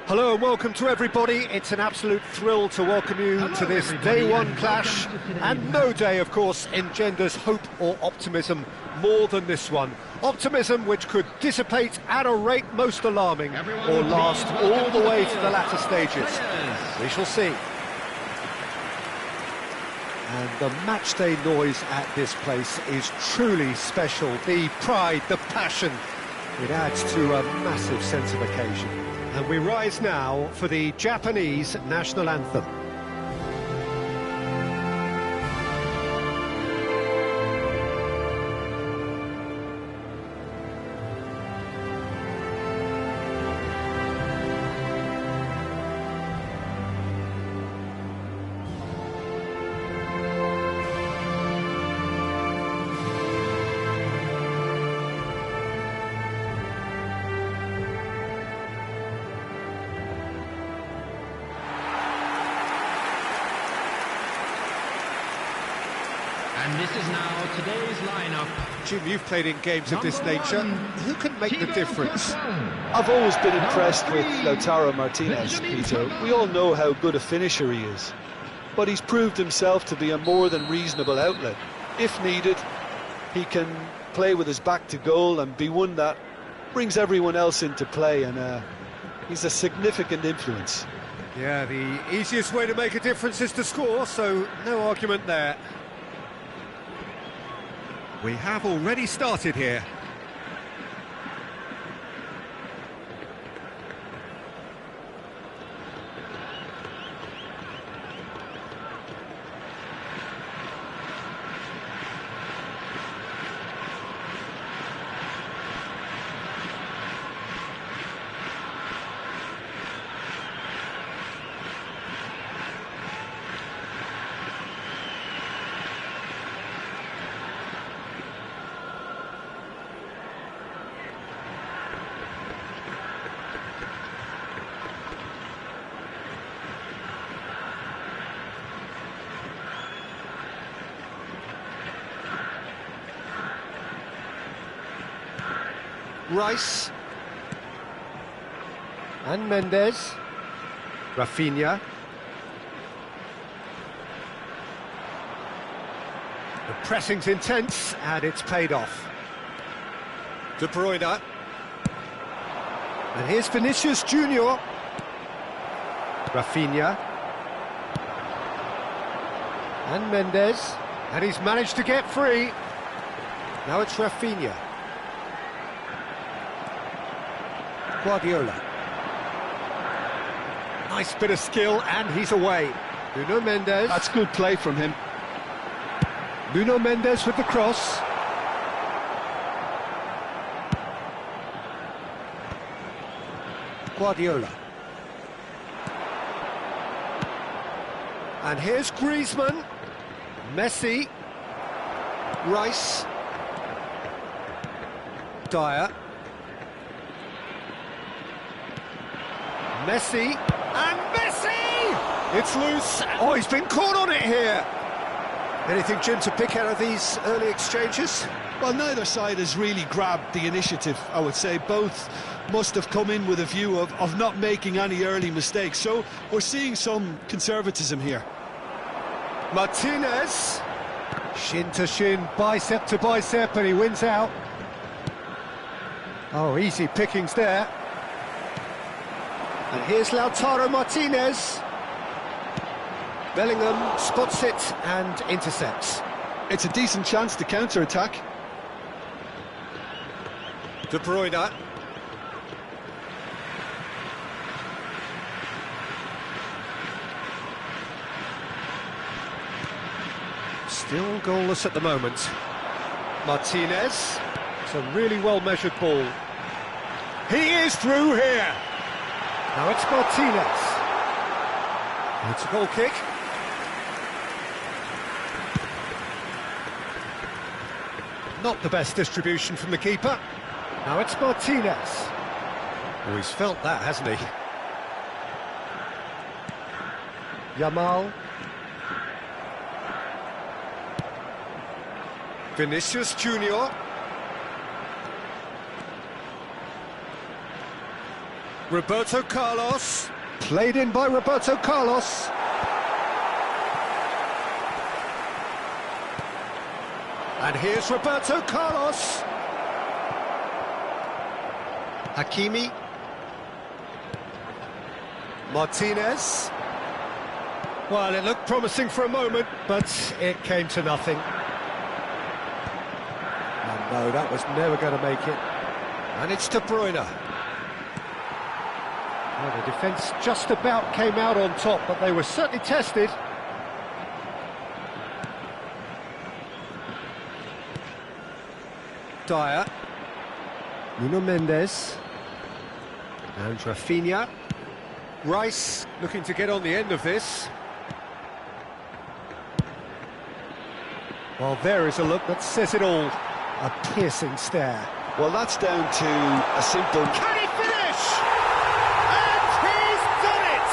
Hello and welcome to everybody. It's an absolute thrill to welcome you to this day one clash, and no day, of course, engenders hope or optimism more than this one. Optimism which could dissipate at a rate most alarming or last all the way to the latter stages. We shall see. And the matchday noise at this place is truly special. The pride, the passion, it adds to a massive sense of occasion. And we rise now for the Japanese national anthem. And this is now today's lineup. Jim, you've played in games of this nature. Who can make the difference? I've always been impressed with Lautaro Martinez, Peter. We all know how good a finisher he is. But he's proved himself to be a more than reasonable outlet. If needed, he can play with his back to goal and be one that brings everyone else into play, and he's a significant influence. Yeah, the easiest way to make a difference is to score, so no argument there. We have already started here. Rice and Mendes, Rafinha. The pressing's intense and it's paid off. De Bruyne. And here's Vinicius Junior. Rafinha. And Mendes. And he's managed to get free. Now it's Rafinha. Guardiola. Nice bit of skill, and he's away. Nuno Mendes. That's good play from him. Nuno Mendes with the cross. Guardiola. And here's Griezmann. Messi. Rice. Dyer. Messi, and Messi! It's loose. Oh, he's been caught on it here. Anything, Jim, to pick out of these early exchanges? Well, neither side has really grabbed the initiative, I would say. Both must have come in with a view of not making any early mistakes. So we're seeing some conservatism here. Martinez. Shin to shin, bicep to bicep, and he wins out. Oh, easy pickings there. And here's Lautaro Martinez. Bellingham spots it and intercepts. It's a decent chance to counter-attack. De Bruyne. Still goalless at the moment. Martinez. It's a really well-measured ball. He is through here. Now it's Martinez. It's a goal kick. Not the best distribution from the keeper. Now it's Martinez. Oh, he's felt that, hasn't he? Yamal. Vinicius Junior. Roberto Carlos. Played in by Roberto Carlos. And here's Roberto Carlos. Hakimi. Martinez. Well, it looked promising for a moment, but it came to nothing. And no, that was never going to make it. And it's De Bruyne. Well, the defence just about came out on top, but they were certainly tested. Dyer. Nuno Mendes. And Rafinha. Rice looking to get on the end of this. Well, there is a look that says it all. A piercing stare. Well, that's down to a simple... Can he finish? And he's done it!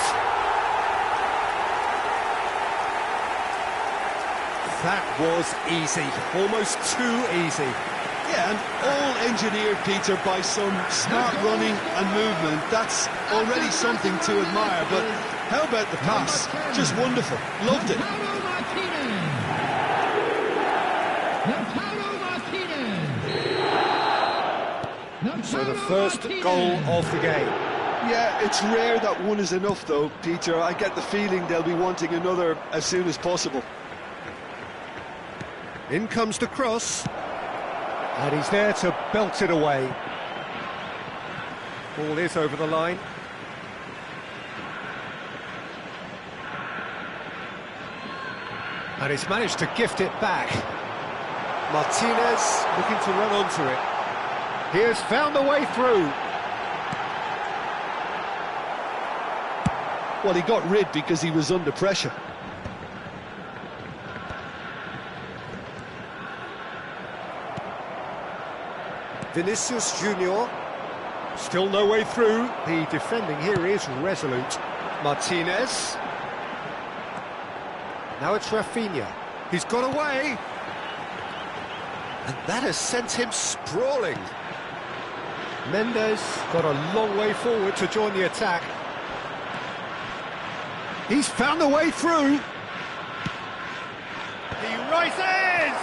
That was easy. Almost too easy. Yeah, and all engineered, Peter, by some smart running and movement. That's already something to admire, but how about the pass? Just wonderful. Loved it. So the first goal of the game. Yeah, it's rare that one is enough, though, Peter. I get the feeling they'll be wanting another as soon as possible. In comes the cross. And he's there to belt it away. Ball is over the line. And he's managed to gift it back. Martinez looking to run onto it. He has found a way through. Well, he got rid because he was under pressure. Vinicius Junior. Still no way through. The defending here is resolute. Martinez. Now it's Rafinha. He's got away. And that has sent him sprawling. Mendes got a long way forward to join the attack. He's found a way through. He rises!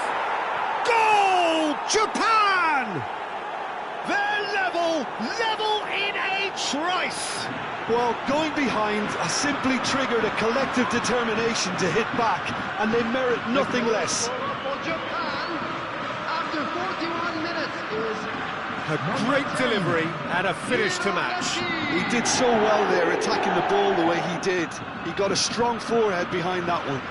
Goal! Japan! They're level in a trice! Well, going behind has simply triggered a collective determination to hit back, and they merit nothing less. For Japan, after 41 minutes, is a great delivery and a finish to match. He did so well there, attacking the ball the way he did. He got a strong forehead behind that one.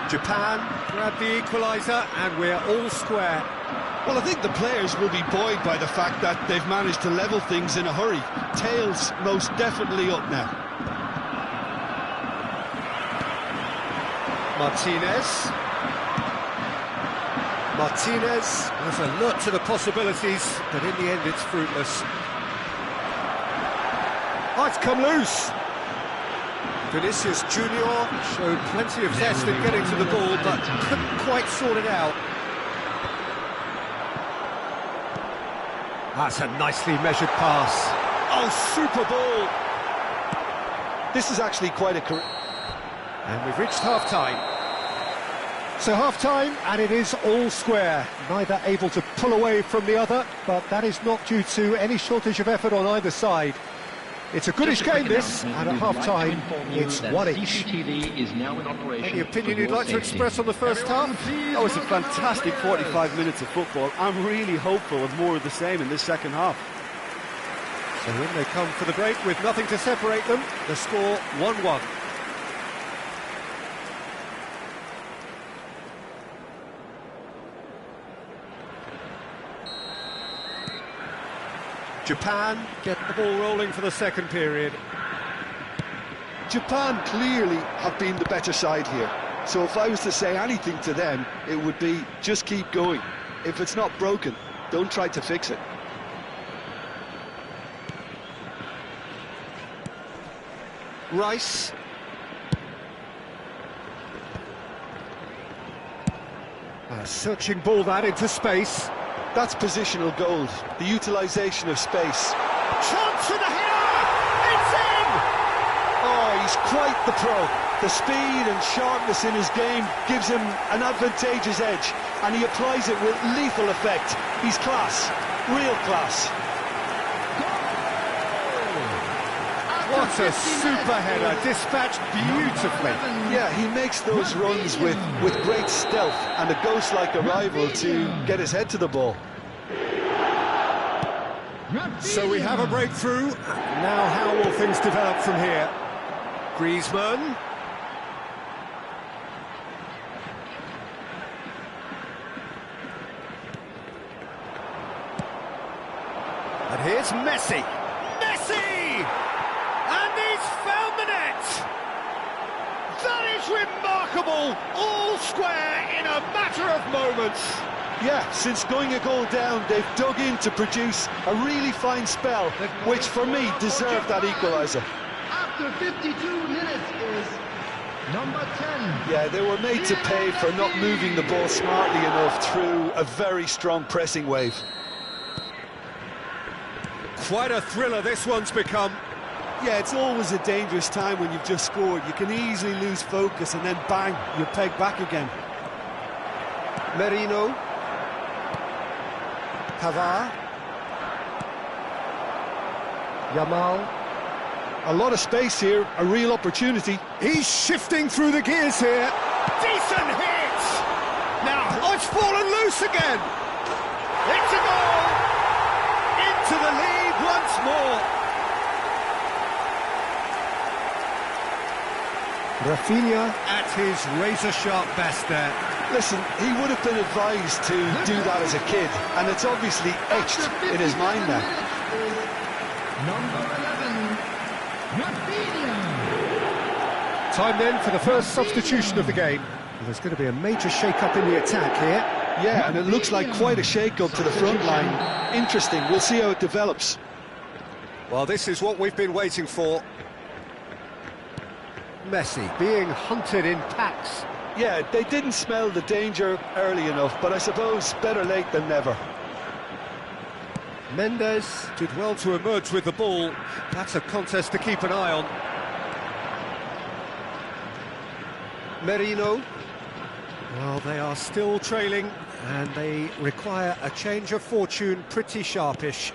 Japan grabbed the equaliser and we're all square. Well, I think the players will be buoyed by the fact that they've managed to level things in a hurry. Tails most definitely up now. Martinez has alert to the possibilities, but in the end it's fruitless. Oh, it's come loose. Vinicius Junior showed plenty of zest in getting to the ball, but couldn't quite sort it out. That's a nicely measured pass. Oh, super ball! This is actually quite a career. And we've reached half-time. So half-time, and it is all square. Neither able to pull away from the other, but that is not due to any shortage of effort on either side. It's a goodish game, this, and at half-time, it's one each. Any opinion you'd like to express on the first half? Oh, it's a fantastic 45 minutes of football. I'm really hopeful of more of the same in this second half. So when they come for the break with nothing to separate them, the score 1-1. Japan get the ball rolling for the second period. Japan clearly have been the better side here. So if I was to say anything to them, it would be just keep going. If it's not broken, don't try to fix it. Rice. A searching ball that into space. That's positional gold, the utilisation of space. Chance for the header! It's in! Oh, he's quite the pro. The speed and sharpness in his game gives him an advantageous edge, and he applies it with lethal effect. He's class, real class. What a super header, dispatched beautifully. Yeah, he makes those runs with great stealth and a ghost-like arrival to get his head to the ball. So we have a breakthrough. Now how will things develop from here? Griezmann. And here's Messi. Messi! And he's found the net! That is remarkable! All square in a matter of moments. Yeah, since going a goal down, they've dug in to produce a really fine spell, which for me deserved that equaliser. After 52 minutes is number 10. Yeah, they were made to pay for not moving the ball smartly enough through a very strong pressing wave. Quite a thriller this one's become. Yeah, it's always a dangerous time when you've just scored. You can easily lose focus and then bang, you're pegged back again. Merino. Pavard. Yamal. A lot of space here, a real opportunity. He's shifting through the gears here. Decent hit! Now, oh, it's fallen loose again. It's a goal! Into the lead once more. Rafinha at his razor-sharp best there. Listen, he would have been advised to do that as a kid, and it's obviously etched in his mind now. Number 11, Rafinha. Time then for the first substitution of the game. There's going to be a major shake-up in the attack here. Yeah, and it looks like quite a shake-up to the front line. Interesting, we'll see how it develops. Well, this is what we've been waiting for. Messi being hunted in packs. Yeah, they didn't smell the danger early enough, but I suppose better late than never. Mendes did well to emerge with the ball. That's a contest to keep an eye on. Merino. Well, they are still trailing, and they require a change of fortune pretty sharpish.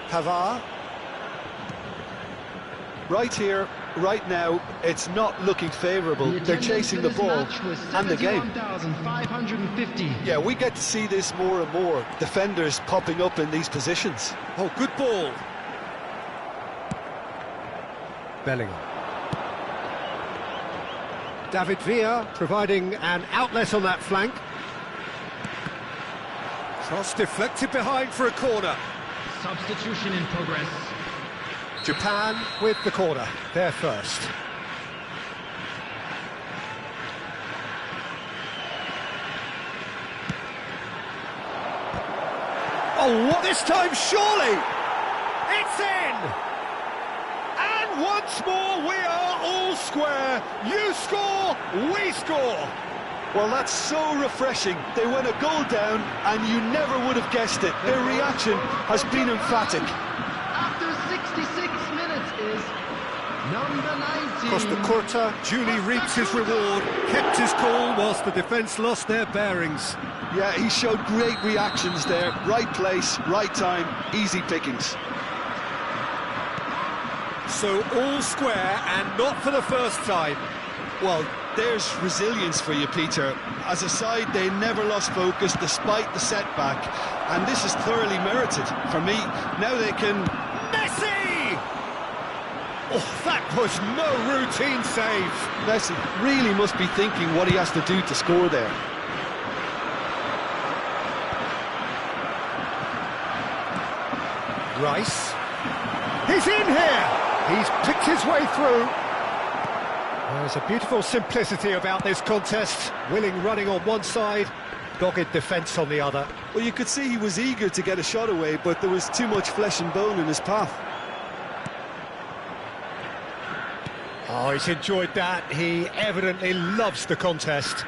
Pavard. Right here, right now, it's not looking favourable. They're chasing the ball and the game. 71,550. Yeah, we get to see this more and more. Defenders popping up in these positions. Oh, good ball. Bellingham. David Villa providing an outlet on that flank. Cross deflected behind for a corner. Substitution in progress. Japan with the corner, they're first. Oh, what this time, surely! It's in! And once more we are all square. You score, we score. Well, that's so refreshing. They went a goal down and you never would have guessed it. Their reaction has been emphatic. After 66 minutes is number 19. Costa Curta duly reaps his reward, kept his cool whilst the defence lost their bearings. Yeah, he showed great reactions there. Right place, right time, easy pickings. So all square and not for the first time. Well, there's resilience for you, Peter. As a side, they never lost focus despite the setback, and this is thoroughly merited. For me, now they can... Messi! Oh, that was no routine save. Messi really must be thinking what he has to do to score there. Rice. He's in here! He's picked his way through. There's a beautiful simplicity about this contest. Willing running on one side, dogged defence on the other. Well, you could see he was eager to get a shot away, but there was too much flesh and bone in his path. Oh, he's enjoyed that. He evidently loves the contest.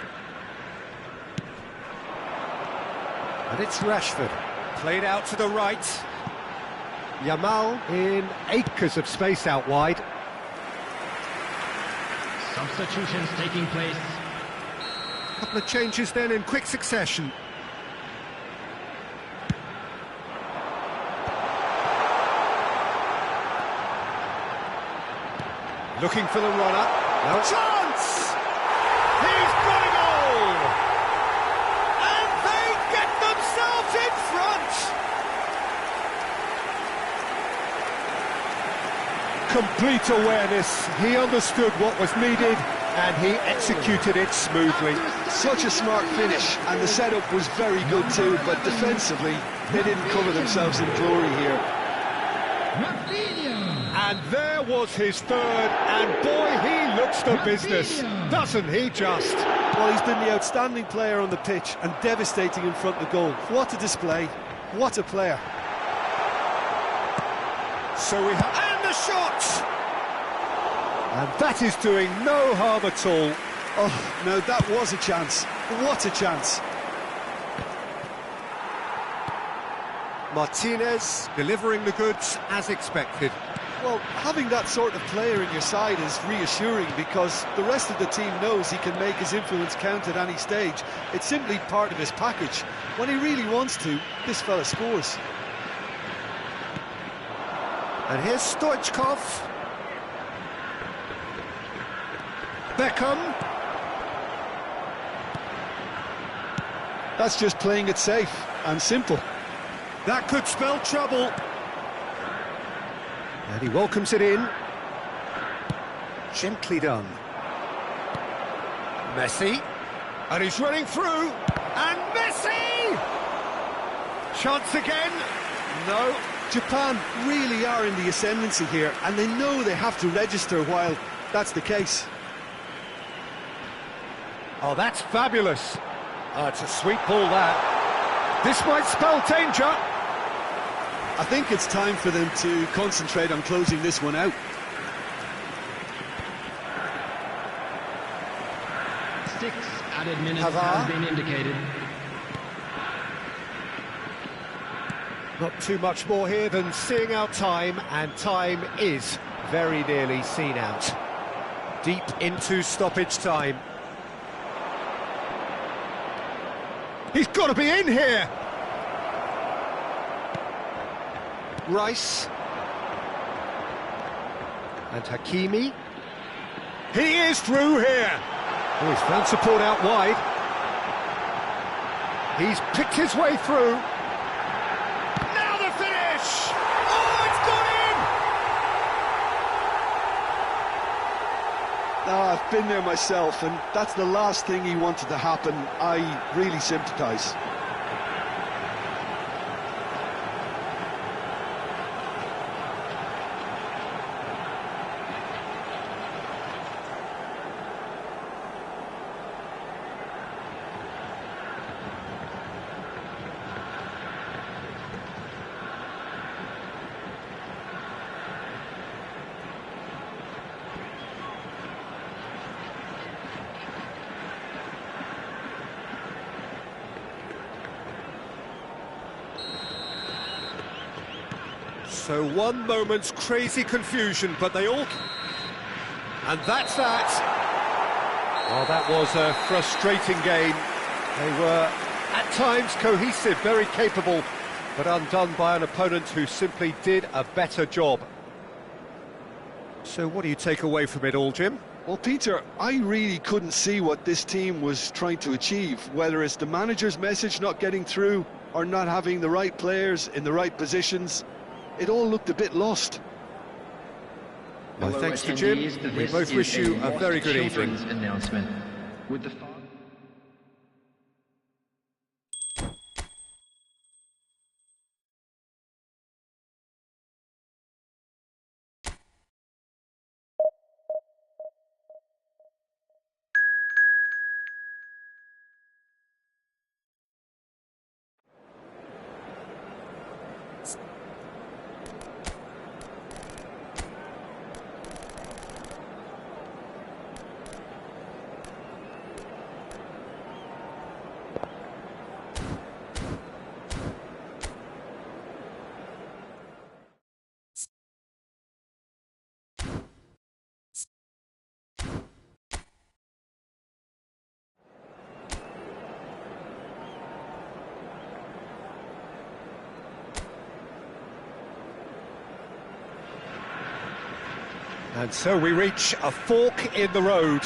And it's Rashford, played out to the right. Yamal in acres of space out wide. Substitutions taking place. Couple of changes then in quick succession. Looking for the runner. No chance! He's got a goal! And they get themselves in front! Complete awareness. He understood what was needed and he executed it smoothly. Such a smart finish, and the setup was very good too, but defensively, they didn't cover themselves in glory here. And there was his third, and boy, he looks the business, doesn't he just? Well, he's been the outstanding player on the pitch and devastating in front of goal. What a display, what a player. So we have... and the shot! And that is doing no harm at all. Oh, no, that was a chance. What a chance. Martinez delivering the goods as expected. Well, having that sort of player in your side is reassuring because the rest of the team knows he can make his influence count at any stage. It's simply part of his package. When he really wants to, this fella scores. And here's Stoichkov. Beckham. That's just playing it safe and simple. That could spell trouble. And he welcomes it in. Gently done. Messi. And he's running through. And Messi! Chance again. No. Japan really are in the ascendancy here, and they know they have to register while that's the case. Oh, that's fabulous. Oh, it's a sweet ball, that. This might spell danger. I think it's time for them to concentrate on closing this one out. 6 added minutes Hazard. have been indicated. Not too much more here than seeing out time, and time is very nearly seen out. Deep into stoppage time. He's got to be in here! Rice. And Hakimi. He is through here! Oh, he's found support out wide. He's picked his way through. Now the finish! Oh, it's gone in! Ah, I've been there myself, and that's the last thing he wanted to happen. I really sympathise. So one moment's crazy confusion, but they all... And that's that. Oh, that was a frustrating game. They were, at times, cohesive, very capable, but undone by an opponent who simply did a better job. So what do you take away from it all, Jim? Well, Peter, I really couldn't see what this team was trying to achieve, whether it's the manager's message not getting through or not having the right players in the right positions. It all looked a bit lost. Well, thanks to Jim. We both wish you a very good evening. Announcement. With the And so we reach a fork in the road.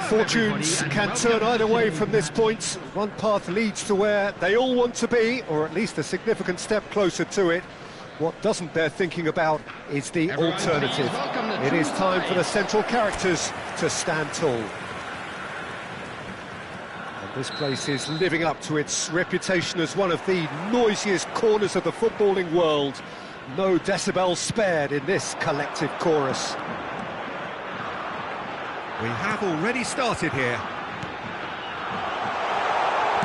Fortunes can turn either way from this point. One path leads to where they all want to be, or at least a significant step closer to it. What doesn't bear thinking about is the alternative. It is time for the central characters to stand tall. And this place is living up to its reputation as one of the noisiest corners of the footballing world. No decibels spared in this collective chorus. We have already started here.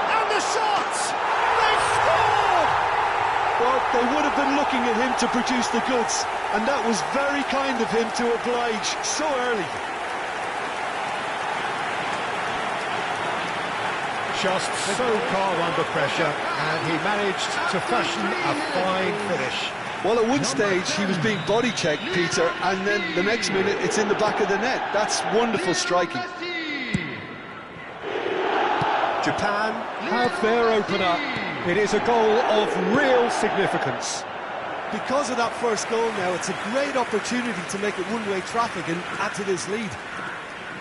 And the shots! They scored! Well, they would have been looking at him to produce the goods, and that was very kind of him to oblige so early. Just so calm under pressure, and he managed to fashion a fine finish. Well, at one stage he was being body checked, Peter, and then the next minute it's in the back of the net. That's wonderful striking. Japan have their opener. It is a goal of real significance. Because of that first goal now, it's a great opportunity to make it one-way traffic and add to this lead.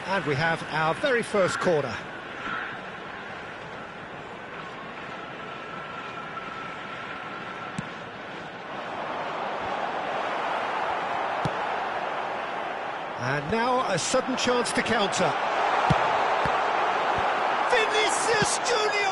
And we have our very first corner. And now a sudden chance to counter. Vinicius Junior!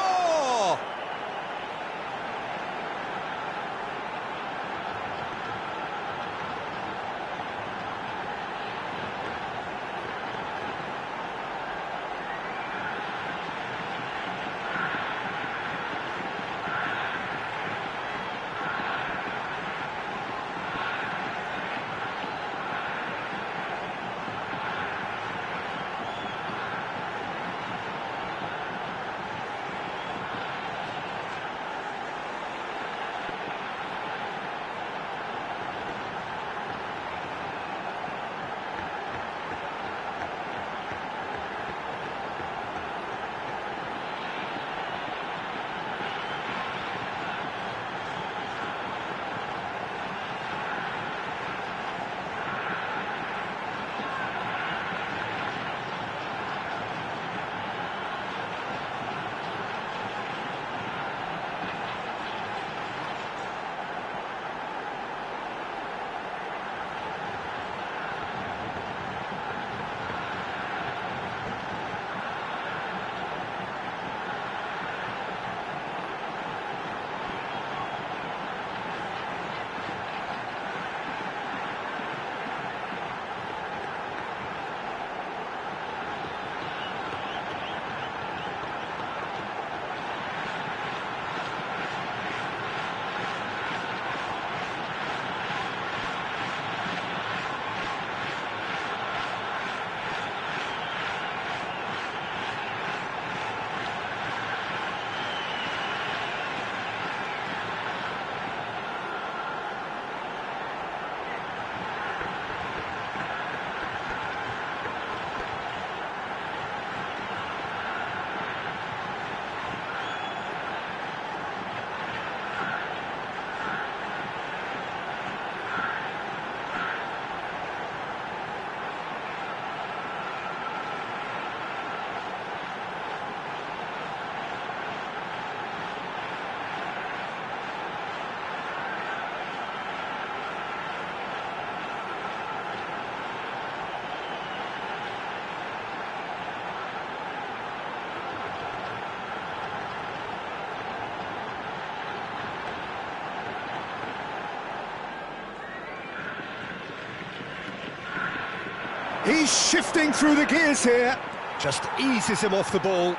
He's shifting through the gears here. Just eases him off the ball.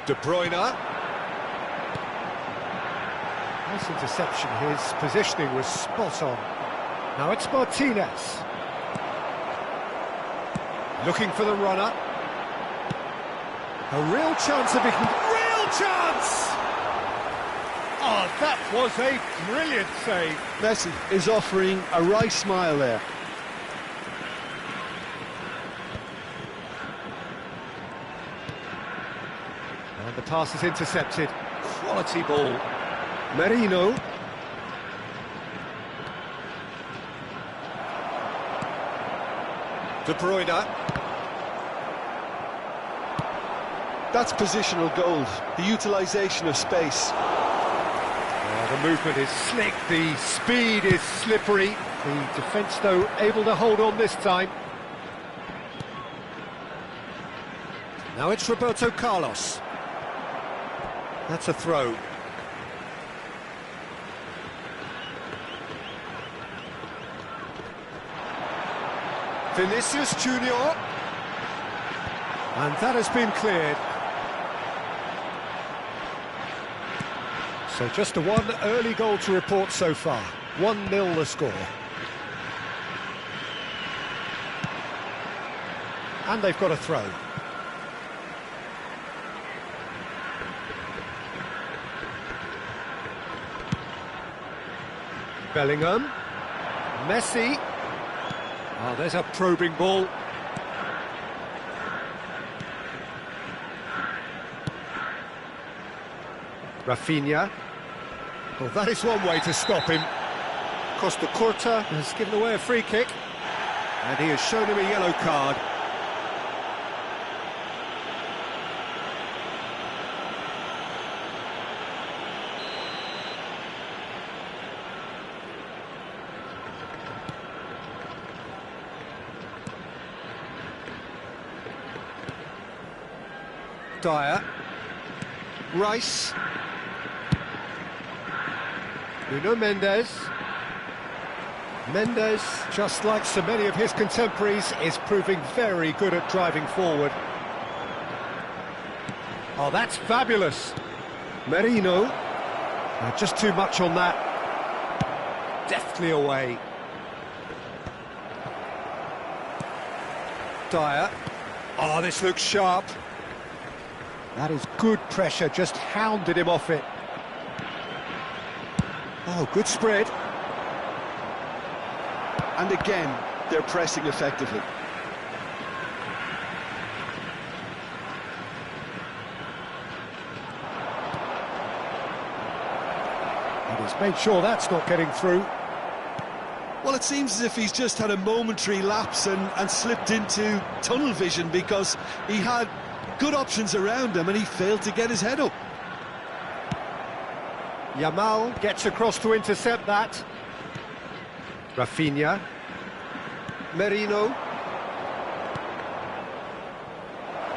De Bruyne. Nice interception. His positioning was spot on. Now it's Martinez. Looking for the runner. A real chance of beating. Real chance! Oh, that was a brilliant save. Messi is offering a right smile there. And the pass is intercepted. Quality ball. Merino. De Bruyne. That's positional gold, the utilisation of space. The movement is slick, the speed is slippery. The defence, though, able to hold on this time. Now it's Roberto Carlos. That's a throw. Vinicius Junior. And that has been cleared. So just the one early goal to report so far. 1-0 the score. And they've got a throw. Bellingham. Messi. Oh, there's a probing ball. Rafinha. Well, that is one way to stop him. Costa Curta has given away a free kick. And he has shown him a yellow card. Dyer. Rice. Nuno Mendes. Mendes, just like so many of his contemporaries, is proving very good at driving forward. Oh, that's fabulous. Merino. Just too much on that. Deftly away. Dyer. Oh, this looks sharp. That is good pressure, just hounded him off it. Oh, good spread. And again, they're pressing effectively. And he's made sure that's not getting through. Well, it seems as if he's just had a momentary lapse and slipped into tunnel vision, because he had good options around him and he failed to get his head up. Yamal gets across to intercept that. Rafinha. Merino.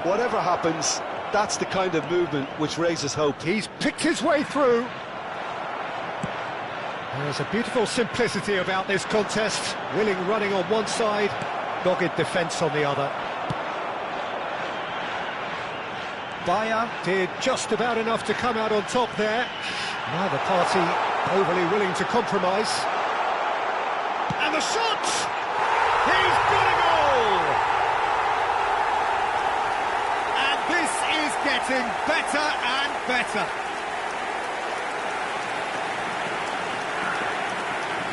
Whatever happens, that's the kind of movement which raises hope. He's picked his way through. There's a beautiful simplicity about this contest. Willing running on one side, dogged defence on the other. Bayer did just about enough to come out on top there. Neither party overly willing to compromise. And the shot! He's got a goal! And this is getting better and better.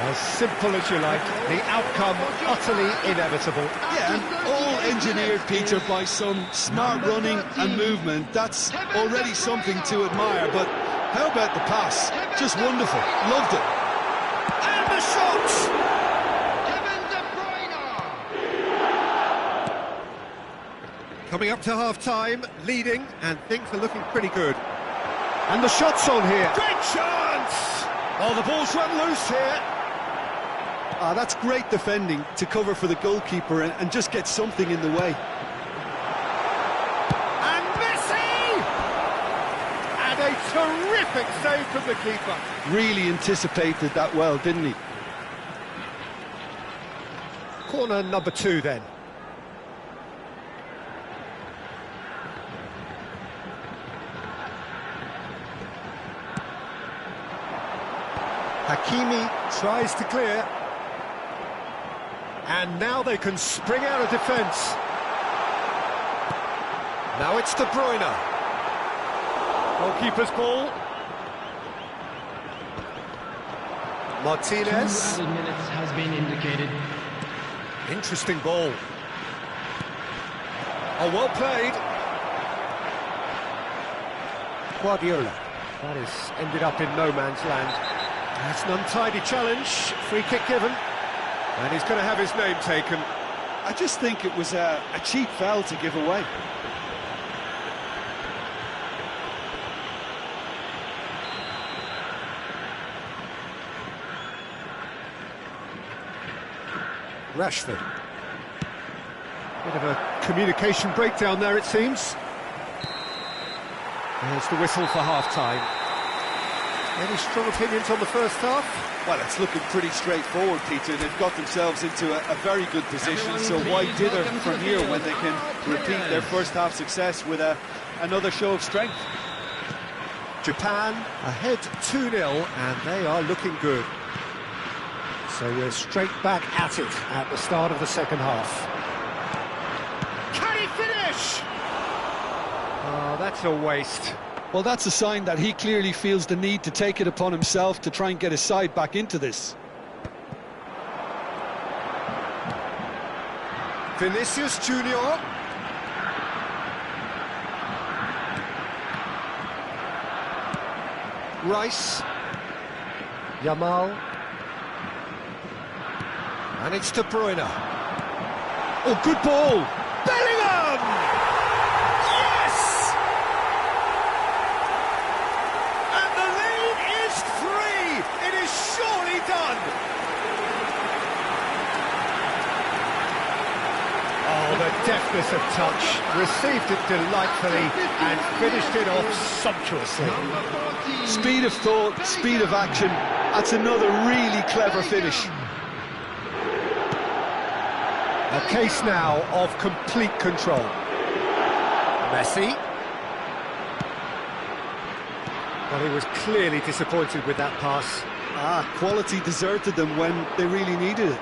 As simple as you like, the outcome utterly inevitable. Yeah, and all engineered, Peter, by some smart running and movement. That's already something to admire, but how about the pass? Just wonderful. Loved it. And the shot! Kevin De Bruyne. Coming up to half-time, leading, and things are looking pretty good. And the shot's on here. Great chance! Oh, the ball's run loose here. That's great defending to cover for the goalkeeper and just get something in the way. And Messi! And a terrific save from the keeper. Really anticipated that well, didn't he? Corner number 2 then. Hakimi tries to clear. And now they can spring out of defence. Now it's De Bruyne. Goalkeeper's ball. Martinez. 2 added minutes has been indicated. Interesting ball. Oh, well played. Guardiola. That has ended up in no man's land. That's an untidy challenge. Free kick given. And he's going to have his name taken. I just think it was a cheap foul to give away. Rashford. Bit of a communication breakdown there, it seems. There's the whistle for half-time. Any strong opinions on the first half? Well, it's looking pretty straightforward, Peter. They've got themselves into a very good position, so why dither from here when they can repeat their first half success with another show of strength? Japan ahead 2-0, and they are looking good. So we're straight back at it at the start of the second half. Can he finish? Oh, that's a waste. Well, that's a sign that he clearly feels the need to take it upon himself to try and get his side back into this. Vinicius Junior. Rice. Yamal. And it's De Bruyne. Oh, good ball. Bellingham! Yes! And the lead is 3. It is surely done. Oh, the deftness of touch. Received it delightfully and finished it off sumptuously. Speed of thought, speed of action. That's another really clever finish. A case now of complete control. Messi. Well, he was clearly disappointed with that pass. Quality deserted them when they really needed it.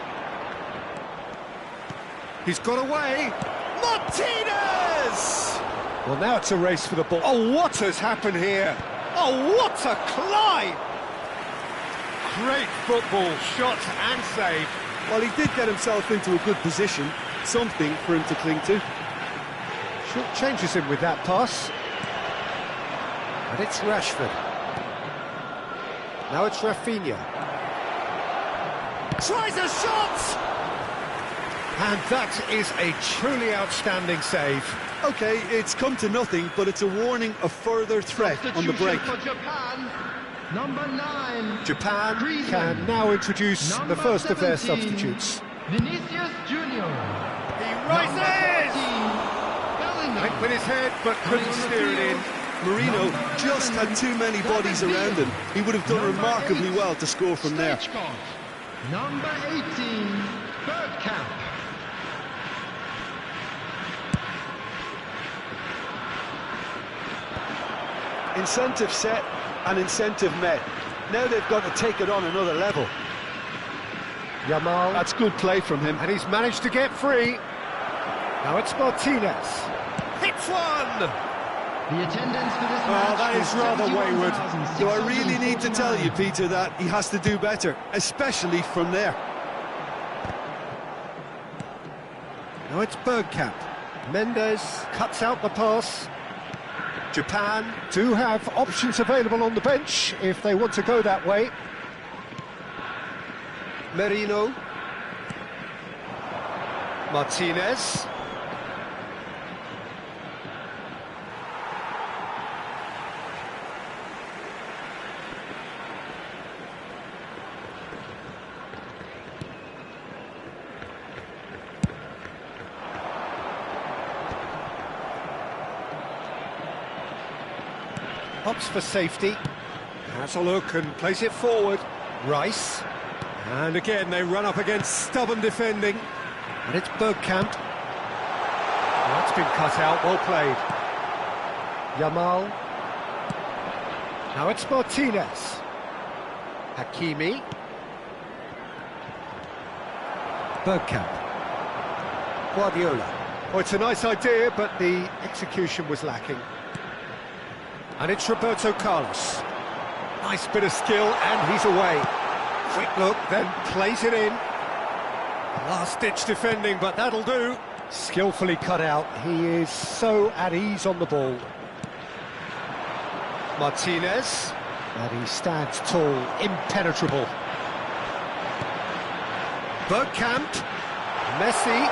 He's got away. Martinez! Well, now it's a race for the ball. Oh, what has happened here? Oh, what a collide! Great football, shot and save. Well, he did get himself into a good position, something for him to cling to. Short changes him with that pass. And it's Rashford. Now it's Rafinha. Tries a shot! And that is a truly outstanding save. OK, it's come to nothing, but it's a warning of further threat on the break. For Japan, number 9. Japan can now introduce the first of their 17, substitutes. Vinicius Junior. He rises! Bellingham. Went with his head, but couldn't steer it in. Marino just had too many bodies around him. He would have done remarkably well to score from there. Number 18, Bergkamp. Incentive set and incentive met. Now they've got to take it on another level. Yamal. That's good play from him. And he's managed to get free. Now it's Martinez. Hits one! The attendance for this Oh, that is rather wayward. Do I really need to tell you, Peter, that he has to do better, especially from there? Now it's Bergkamp. Mendes cuts out the pass. Japan do have options available on the bench if they want to go that way. Merino. Martinez. Hops for safety. Has a look and plays it forward. Rice. And again they run up against stubborn defending. And it's Bergkamp. That's been cut out, well played. Yamal. Now it's Martinez. Hakimi. Bergkamp. Guardiola. Oh, it's a nice idea, but the execution was lacking. And it's Roberto Carlos. Nice bit of skill, and he's away. Quick look, then plays it in. Last-ditch defending, but that'll do. Skillfully cut out. He is so at ease on the ball. Martinez. And he stands tall, impenetrable. Bergkamp. Messi.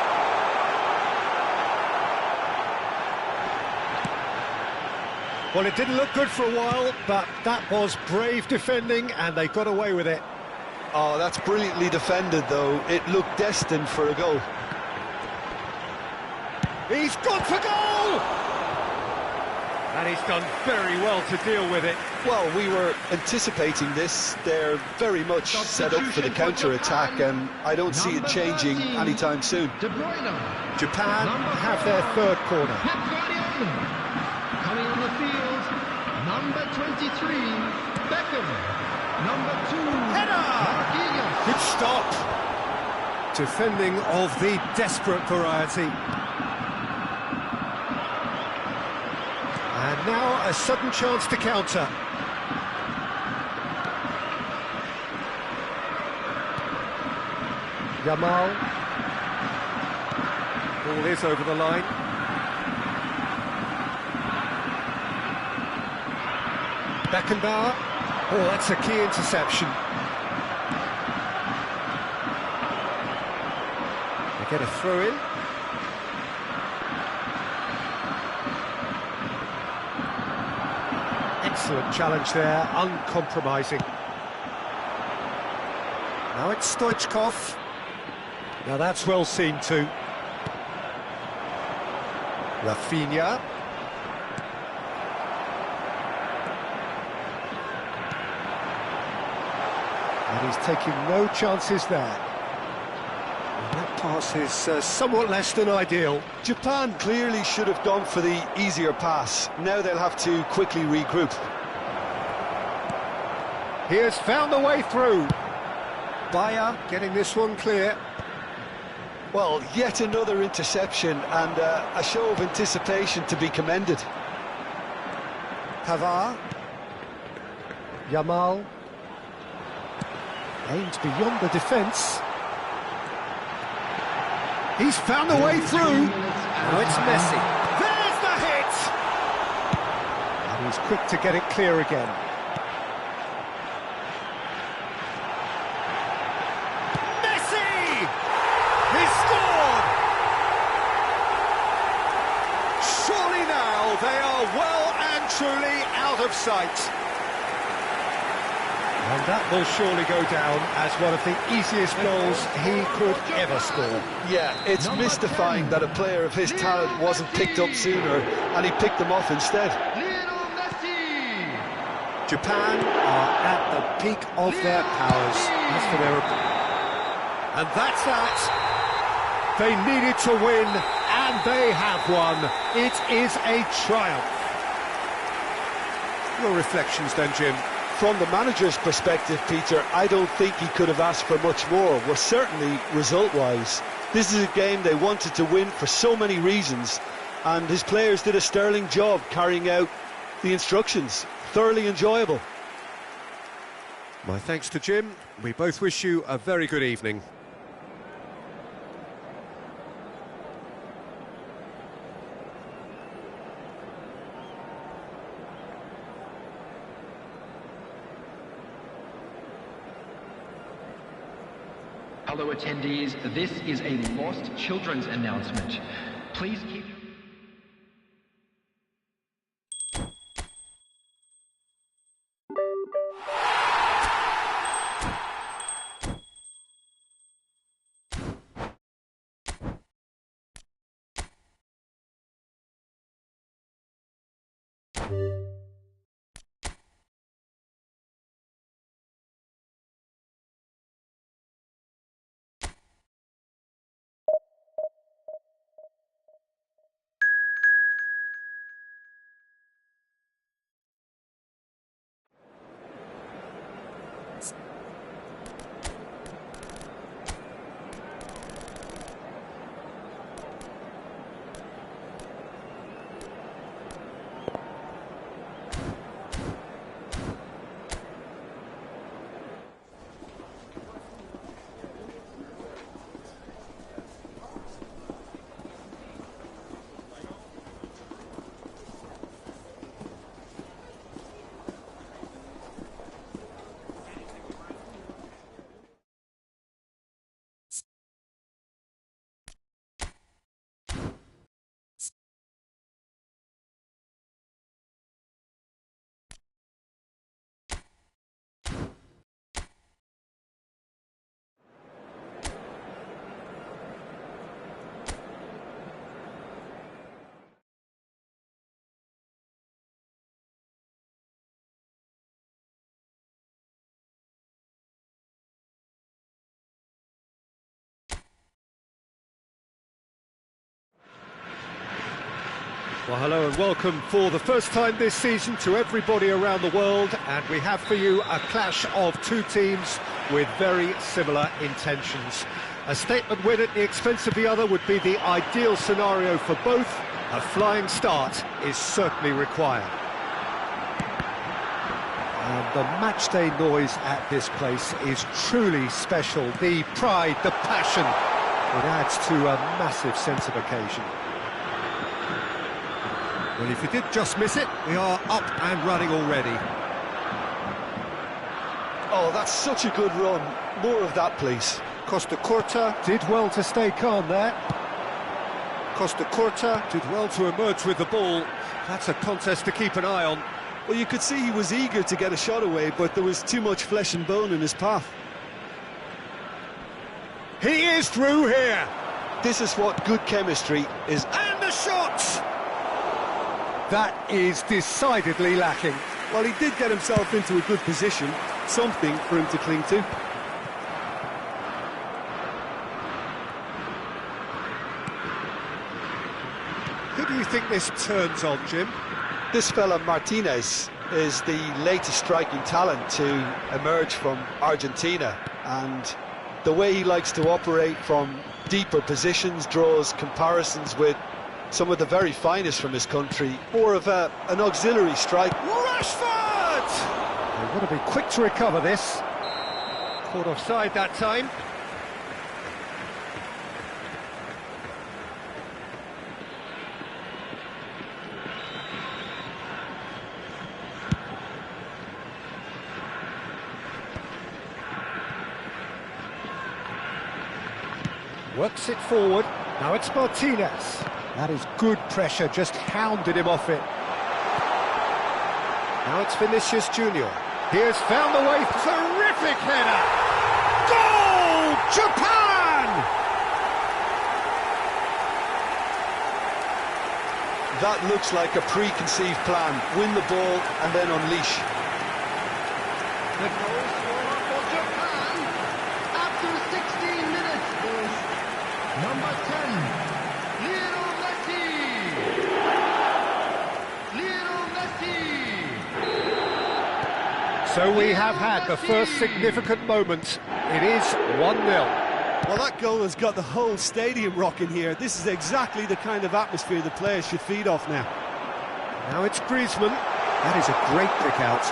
Well, it didn't look good for a while, but that was brave defending, and they got away with it. Oh, that's brilliantly defended, though. It looked destined for a goal. He's gone for goal! And he's done very well to deal with it. Well, we were anticipating this. They're very much set up for the counter-attack, and I don't see it changing anytime soon. Japan have their third corner. Coming on the field, number 23, Beckham. Number 2, Header! Good stop. Defending of the desperate variety. And now a sudden chance to counter. Yamal. Ball is over the line. Beckenbauer. Oh, that's a key interception. They get a throw in. Excellent challenge there, uncompromising. Now it's Stoichkov. Now that's well seen too. Rafinha. And he's taking no chances there. And that pass is somewhat less than ideal. Japan clearly should have gone for the easier pass. Now they'll have to quickly regroup. He has found the way through. Bayer getting this one clear. Well, yet another interception and a show of anticipation to be commended. Pavard. Yamal. Aims beyond the defence. He's found the way through. Now it's Messi. There's the hit! And he's quick to get it clear again. Messi! He's scored! Surely now they are well and truly out of sight. And that will surely go down as one of the easiest goals he could ever score. Yeah, it's mystifying that a player of his talent wasn't picked up sooner, and he picked them off instead. Japan are at the peak of their powers. As for their... And that's that. They needed to win, and they have won. It is a triumph. Your reflections then, Jim? From the manager's perspective, Peter, I don't think he could have asked for much more. Well, certainly result-wise. This is a game they wanted to win for so many reasons, and his players did a sterling job carrying out the instructions. Thoroughly enjoyable. My thanks to Jim. We both wish you a very good evening. Hello attendees, this is a Lost Children's announcement. Please keep... Well, hello and welcome for the first time this season to everybody around the world, and we have for you a clash of two teams with very similar intentions. A statement win at the expense of the other would be the ideal scenario for both. A flying start is certainly required. And the matchday noise at this place is truly special. The pride, the passion, it adds to a massive sense of occasion. Well, if you did just miss it, we are up and running already. Oh, that's such a good run. More of that, please. Costa Curta did well to stay calm there. Costa Curta Did well to emerge with the ball. That's a contest to keep an eye on. Well, you could see he was eager to get a shot away, but there was too much flesh and bone in his path. He is through here. This is what good chemistry is. And the shot! That is decidedly lacking. Well, he did get himself into a good position, something for him to cling to. Who do you think this turns on, Jim? This fella Martinez is the latest striking talent to emerge from Argentina, and the way he likes to operate from deeper positions draws comparisons with some of the very finest from his country. More of an auxiliary strike. Rashford! They've got to be quick to recover this. Caught offside that time. Works it forward. Now it's Martinez. That is good pressure, just hounded him off it. Now it's Vinicius Junior. He has found the way. Terrific header! Goal! Japan! That looks like a preconceived plan. Win the ball and then unleash. The goal scorer for Japan after 16 minutes is number 10. So we have had the first significant moment. It is 1-0. Well, that goal has got the whole stadium rocking here. This is exactly the kind of atmosphere the players should feed off now. Now it's Griezmann. That is a great pick out.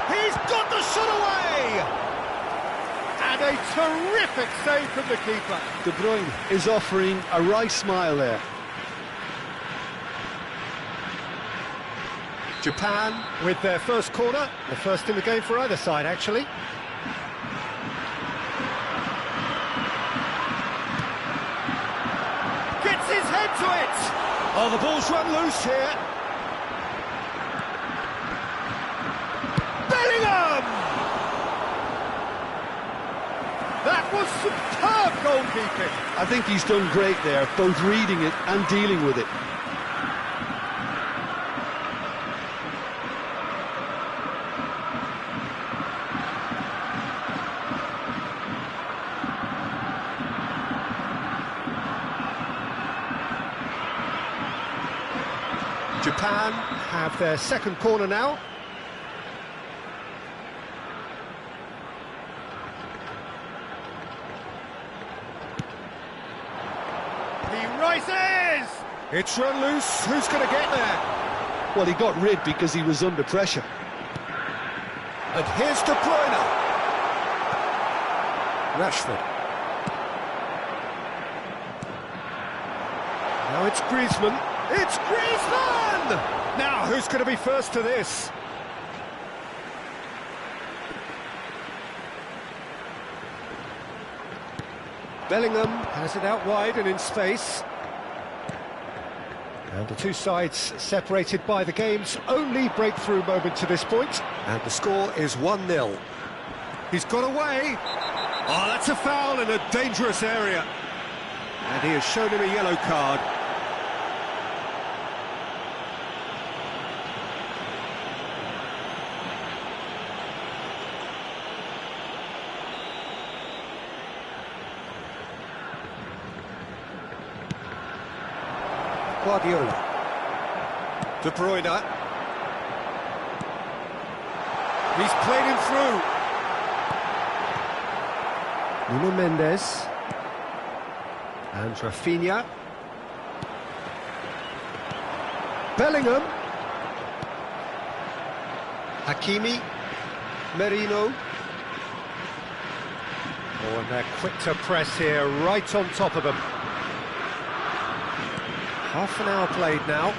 He's got the shot away! And a terrific save from the keeper. De Bruyne is offering a wry smile there. Japan with their first corner, the first in the game for either side, actually. Gets his head to it! Oh, the ball's run loose here. Bellingham! That was superb goalkeeping. I think he's done great there, both reading it and dealing with it. Japan have their second corner now. He rises! It's run loose. Who's going to get there? Well, he got rid because he was under pressure. And here's De Bruyne. Rashford. Now it's Griezmann. It's Griezmann! Now, who's going to be first to this? Bellingham has it out wide and in space. And the two sides separated by the game's only breakthrough moment to this point. And the score is 1-0. He's got away. Oh, that's a foul in a dangerous area. And he has shown him a yellow card. Guardiola. De Bruyne. He's played him through. Nuno Mendes. And Rafinha. Bellingham. Hakimi. Merino. Oh, and they're quick to press here, right on top of them. Half an hour played now.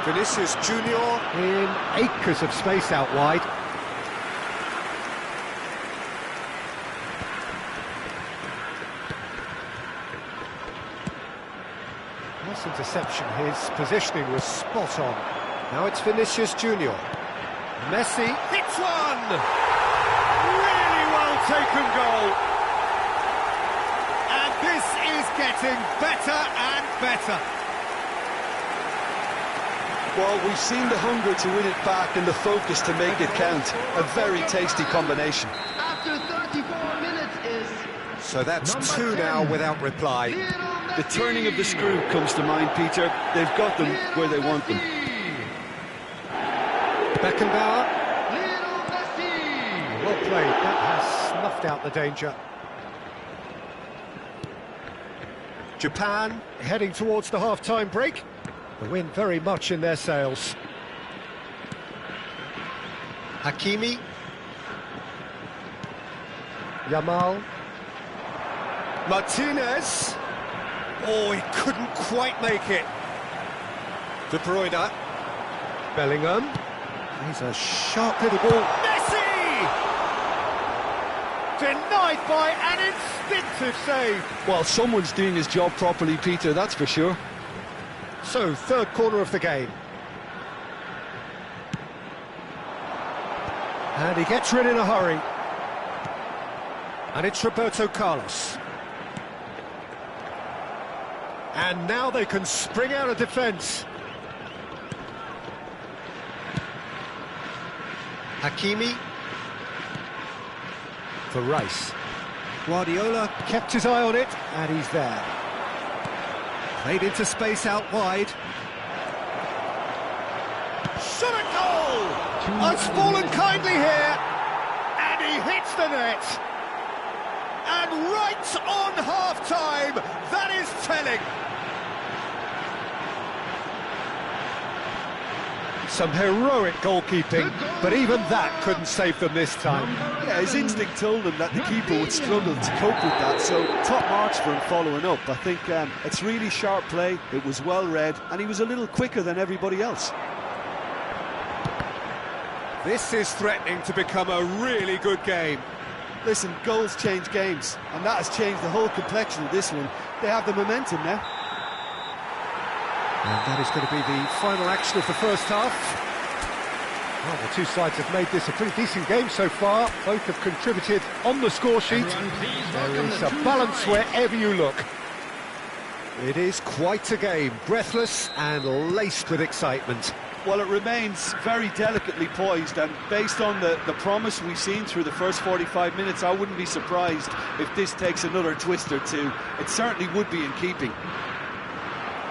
Vinicius Junior in acres of space out wide. Nice interception, his positioning was spot on. Now it's Vinicius Junior. Messi hits one! Really well taken goal. And this is getting better and better. Well, we've seen the hunger to win it back and the focus to make it count. A very tasty combination. After 34 minutes is... So that's two now without reply. The turning of the screw comes to mind, Peter. They've got them where they want them. Beckenbauer. Well played, that has snuffed out the danger. Japan heading towards the half-time break. The wind very much in their sails. Hakimi. Yamal. Martinez. Oh, he couldn't quite make it. De Bruyne. Bellingham. He's a sharp little ball. Messi! Denied by an instinctive save. Well, someone's doing his job properly, Peter, that's for sure. So, third corner of the game. And he gets rid in a hurry. And it's Roberto Carlos. And now they can spring out of defence. Hakimi. For Rice. Guardiola kept his eye on it, and he's there. Played into space out wide. Shot a goal! It's fallen kindly here, and he hits the net. And right on half-time, that is telling. Some heroic goalkeeping, but even that couldn't save them this time. Yeah, his instinct told him that the keeper would struggle to cope with that, so top marks for him following up. I think it's really sharp play, it was well read, and he was a little quicker than everybody else. This is threatening to become a really good game. Listen, goals change games, and that has changed the whole complexion of this one. They have the momentum now. And that is going to be the final action of the first half. Well, the two sides have made this a pretty decent game so far. Both have contributed on the score sheet. There is a balance wherever you look. It is quite a game, breathless and laced with excitement. Well, it remains very delicately poised, and based on the promise we've seen through the first 45 minutes, I wouldn't be surprised if this takes another twist or two. It certainly would be in keeping.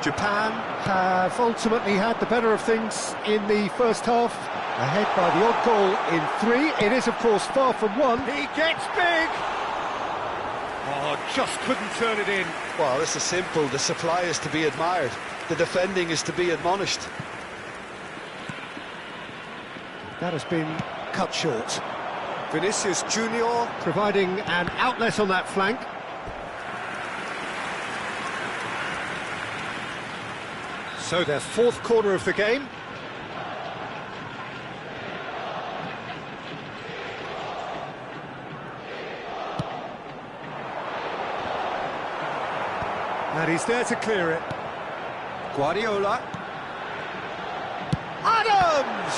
Japan have ultimately had the better of things in the first half, ahead by the odd goal in 3. It is, of course, far from 1. He gets big! Oh, just couldn't turn it in. Well, this is simple. The supply is to be admired. The defending is to be admonished. That has been cut short. Vinicius Junior providing an outlet on that flank. So their fourth corner of the game. And he's there to clear it. Guardiola. Adams!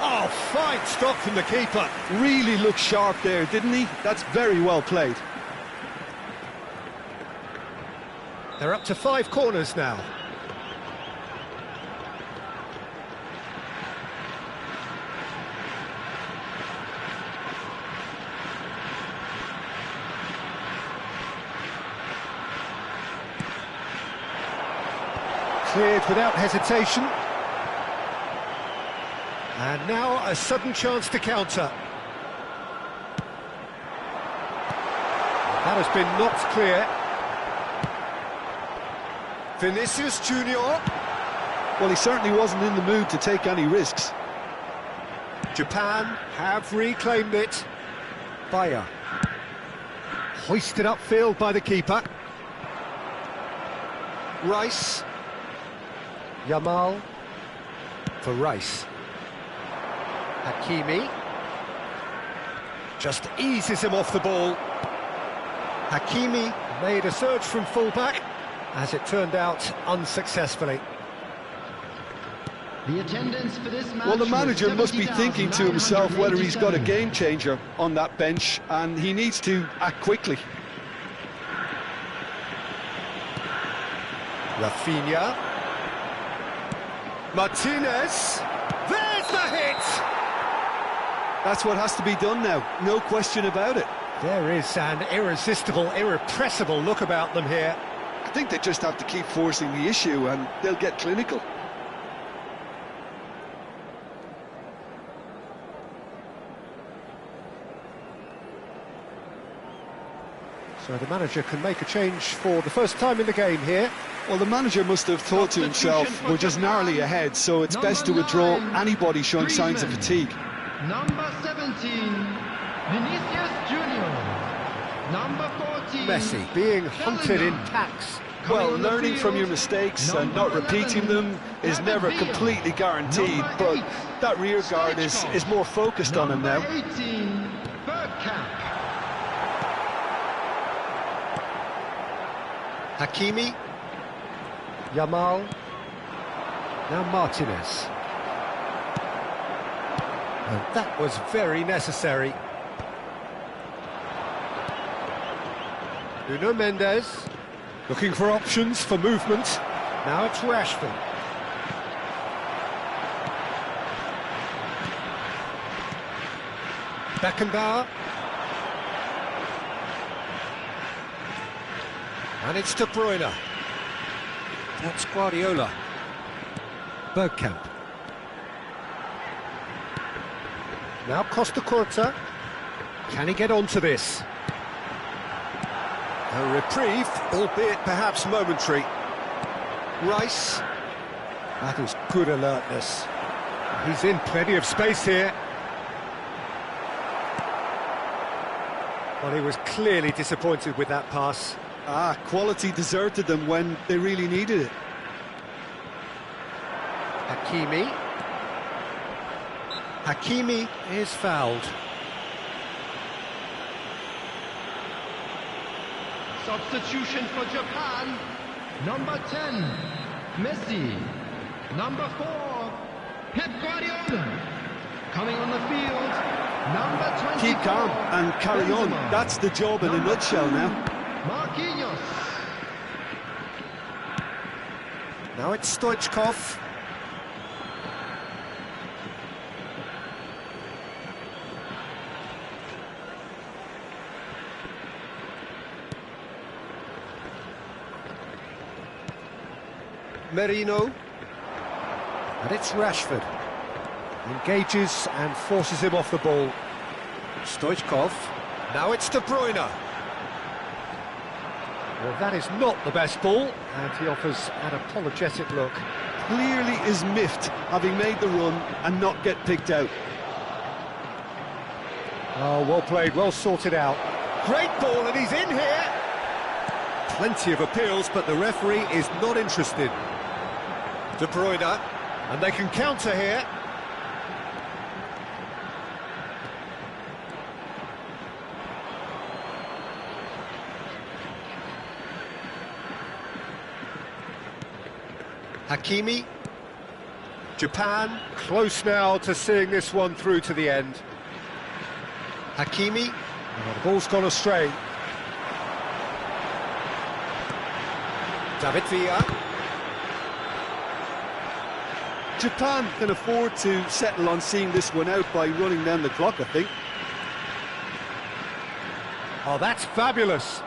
Oh, fine stop from the keeper. Really looked sharp there, didn't he? That's very well played. They're up to 5 corners now. Cleared without hesitation. And now a sudden chance to counter. That has been knocked clear. Vinicius Junior. Well, he certainly wasn't in the mood to take any risks. Japan have reclaimed it. Bayer. Hoisted upfield by the keeper. Rice. Yamal. For Rice. Hakimi. Just eases him off the ball. Hakimi made a surge from fullback, as it turned out unsuccessfully. The attendance for this match. Well, the manager must be thinking to himself whether he's got a game changer on that bench, and he needs to act quickly. Rafinha. Martinez. There's the hit! That's what has to be done now, no question about it. There is an irresistible, irrepressible look about them here. I think they just have to keep forcing the issue and they'll get clinical. So the manager can make a change for the first time in the game here. Well, the manager must have thought to himself, we're just narrowly ahead, so it's best to withdraw anybody showing signs of fatigue. Number 17, Vinicius Junior. Number 14, Messi being hunted in packs. Well, learning from your mistakes and not repeating them is never completely guaranteed, but that rear guard is more focused on him now. Number 18, Bergkamp. Hakimi. Yamal. Now Martinez. And that was very necessary. Nuno Mendes. Looking for options for movement. Now it's Rashford. Beckenbauer. And it's De Bruyne. That's Guardiola. Bergkamp. Now Costa Curta. Can he get onto this? A reprieve, albeit perhaps momentary. Rice. That is good alertness. He's in plenty of space here. Well, he was clearly disappointed with that pass. Quality deserted them when they really needed it. Hakimi. Hakimi is fouled. Substitution for Japan. Number 10, Messi. Number 4, Pep Guardiola. Coming on the field, number 24. Keep calm and carry on. That's the job in a nutshell now. Marquinhos. Now it's Stoichkov. Merino. And it's Rashford. Engages and forces him off the ball. Stoichkov. Now it's De Bruyne. Well, that is not the best ball, and he offers an apologetic look. Clearly is miffed, having made the run and not get picked out. Oh, well played, well sorted out. Great ball, and he's in here! Plenty of appeals, but the referee is not interested. De Bruyne, and they can counter here. Hakimi. Japan close now to seeing this one through to the end. Hakimi. Oh, the ball's gone astray. David Villa. Japan can afford to settle on seeing this one out by running down the clock, I think. Oh, that's fabulous.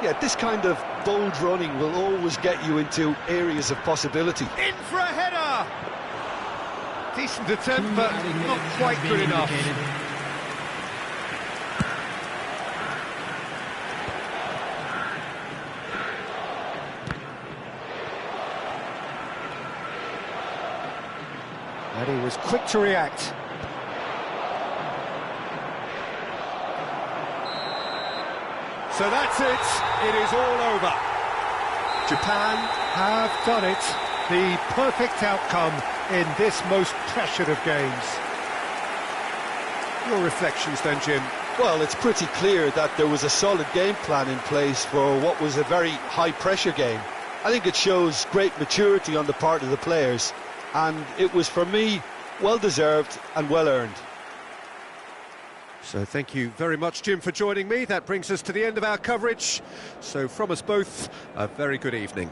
Yeah, this kind of bold running will always get you into areas of possibility. In for a header! Decent attempt, but not quite good enough. And he was quick to react. So that's it. It is all over. Japan have done it. The perfect outcome in this most pressured of games. Your reflections then, Jim? Well, it's pretty clear that there was a solid game plan in place for what was a very high-pressure game. I think it shows great maturity on the part of the players, and it was, for me, well-deserved and well-earned. So thank you very much, Jim, for joining me. That brings us to the end of our coverage. So from us both, a very good evening.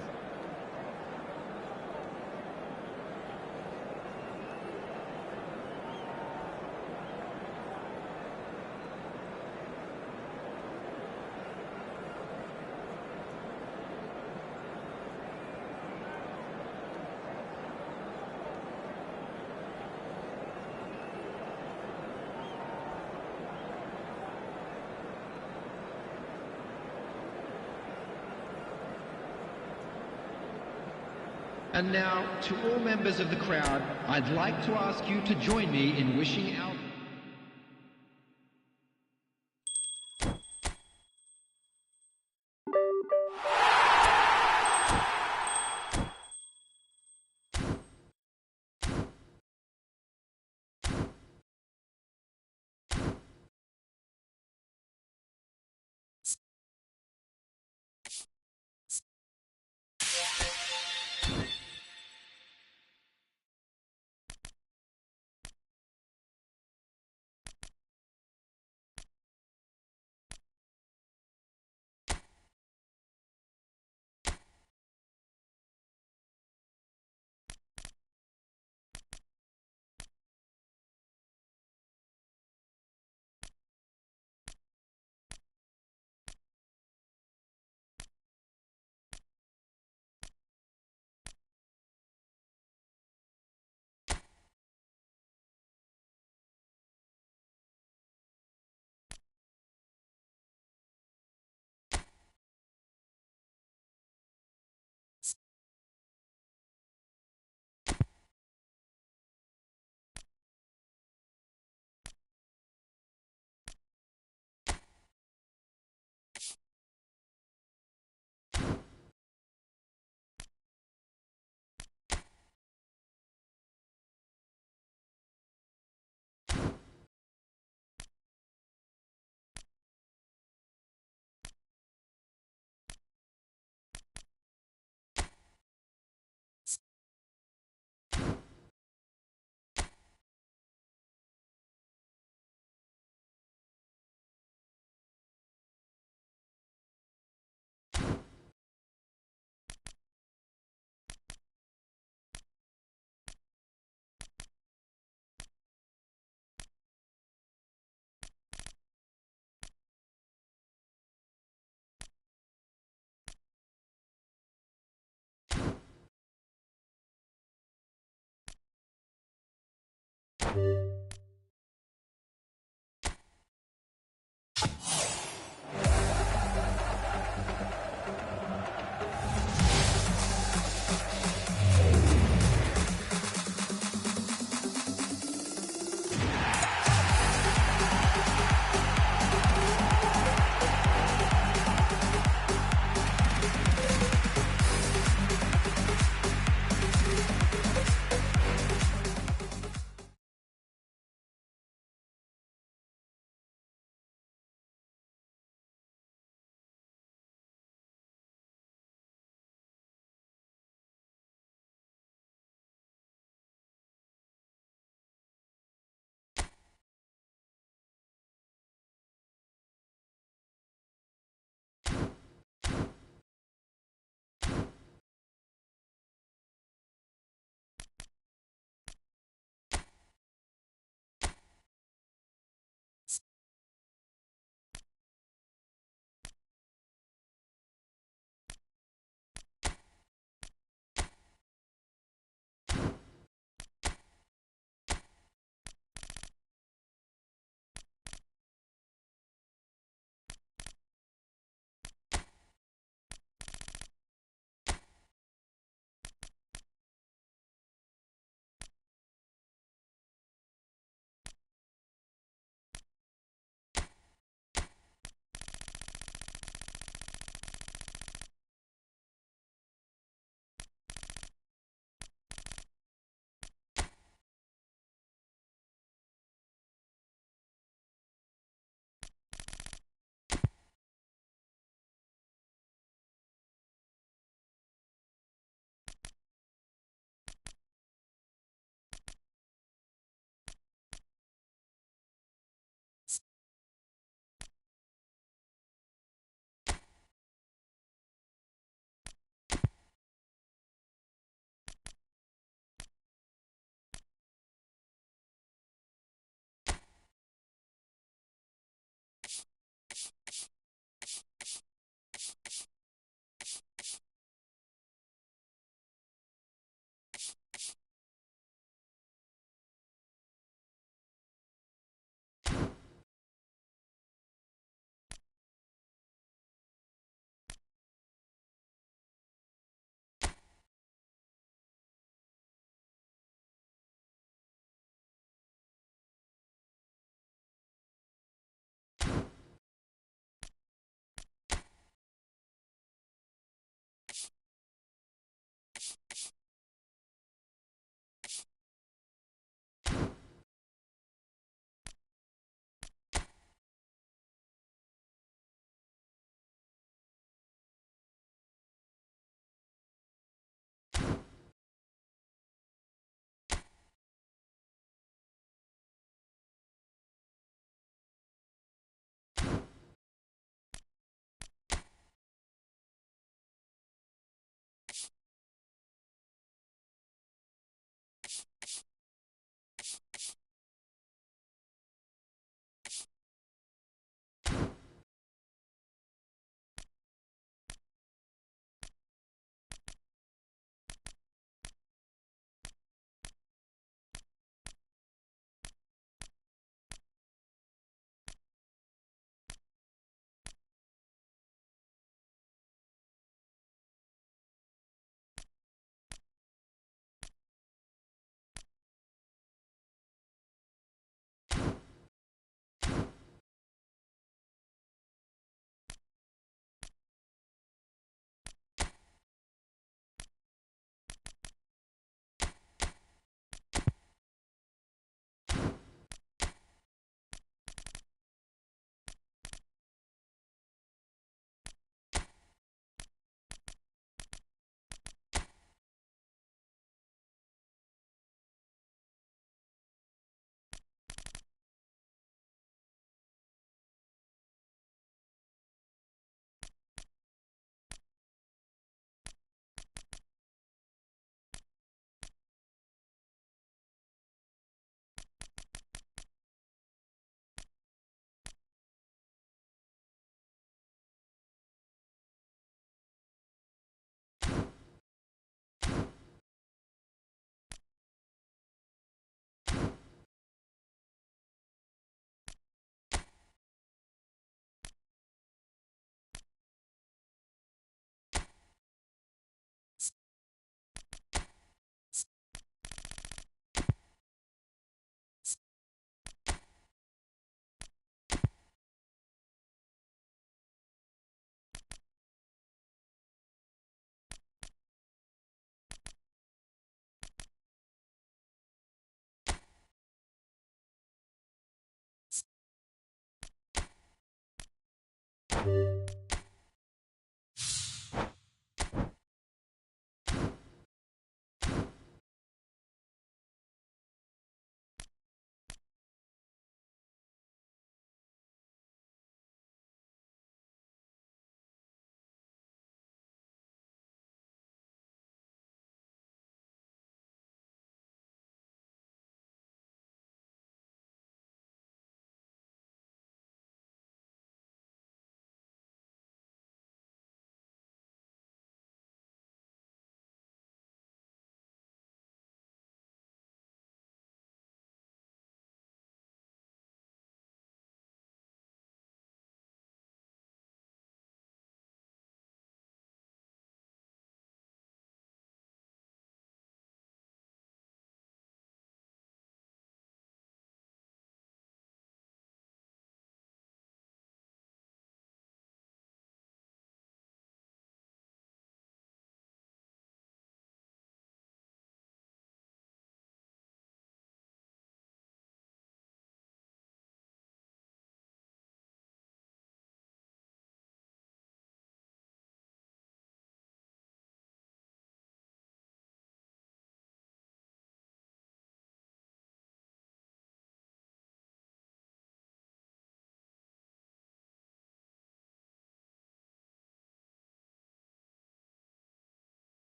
And now, to all members of the crowd, I'd like to ask you to join me in wishing our...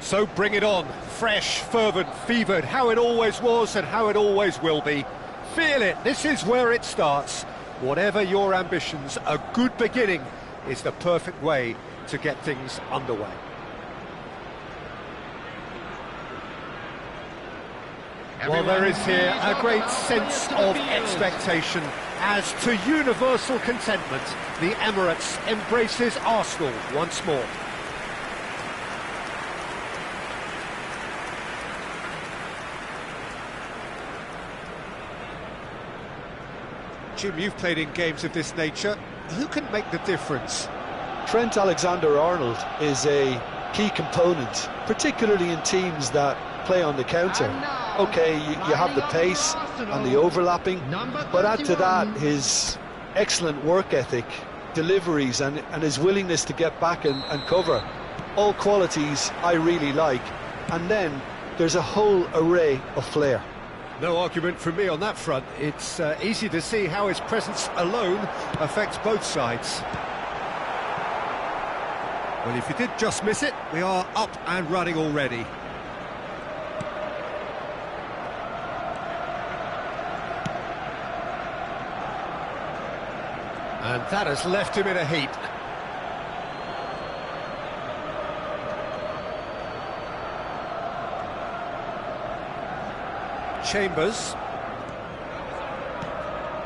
So bring it on, fresh, fervent, fevered, how it always was and how it always will be. Feel it, this is where it starts. Whatever your ambitions, a good beginning is the perfect way to get things underway. Well, there is here a great sense of expectation as to universal contentment. The Emirates embraces Arsenal once more. Jim, you've played in games of this nature. Who can make the difference? Trent Alexander-Arnold is a key component, particularly in teams that play on the counter. Okay, you have the pace and the overlapping, but add to that his excellent work ethic, deliveries and his willingness to get back and cover. All qualities I really like. And then there's a whole array of flair. No argument from me on that front. It's easy to see how his presence alone affects both sides. Well, if you did just miss it, we are up and running already. And that has left him in a heap. Chambers.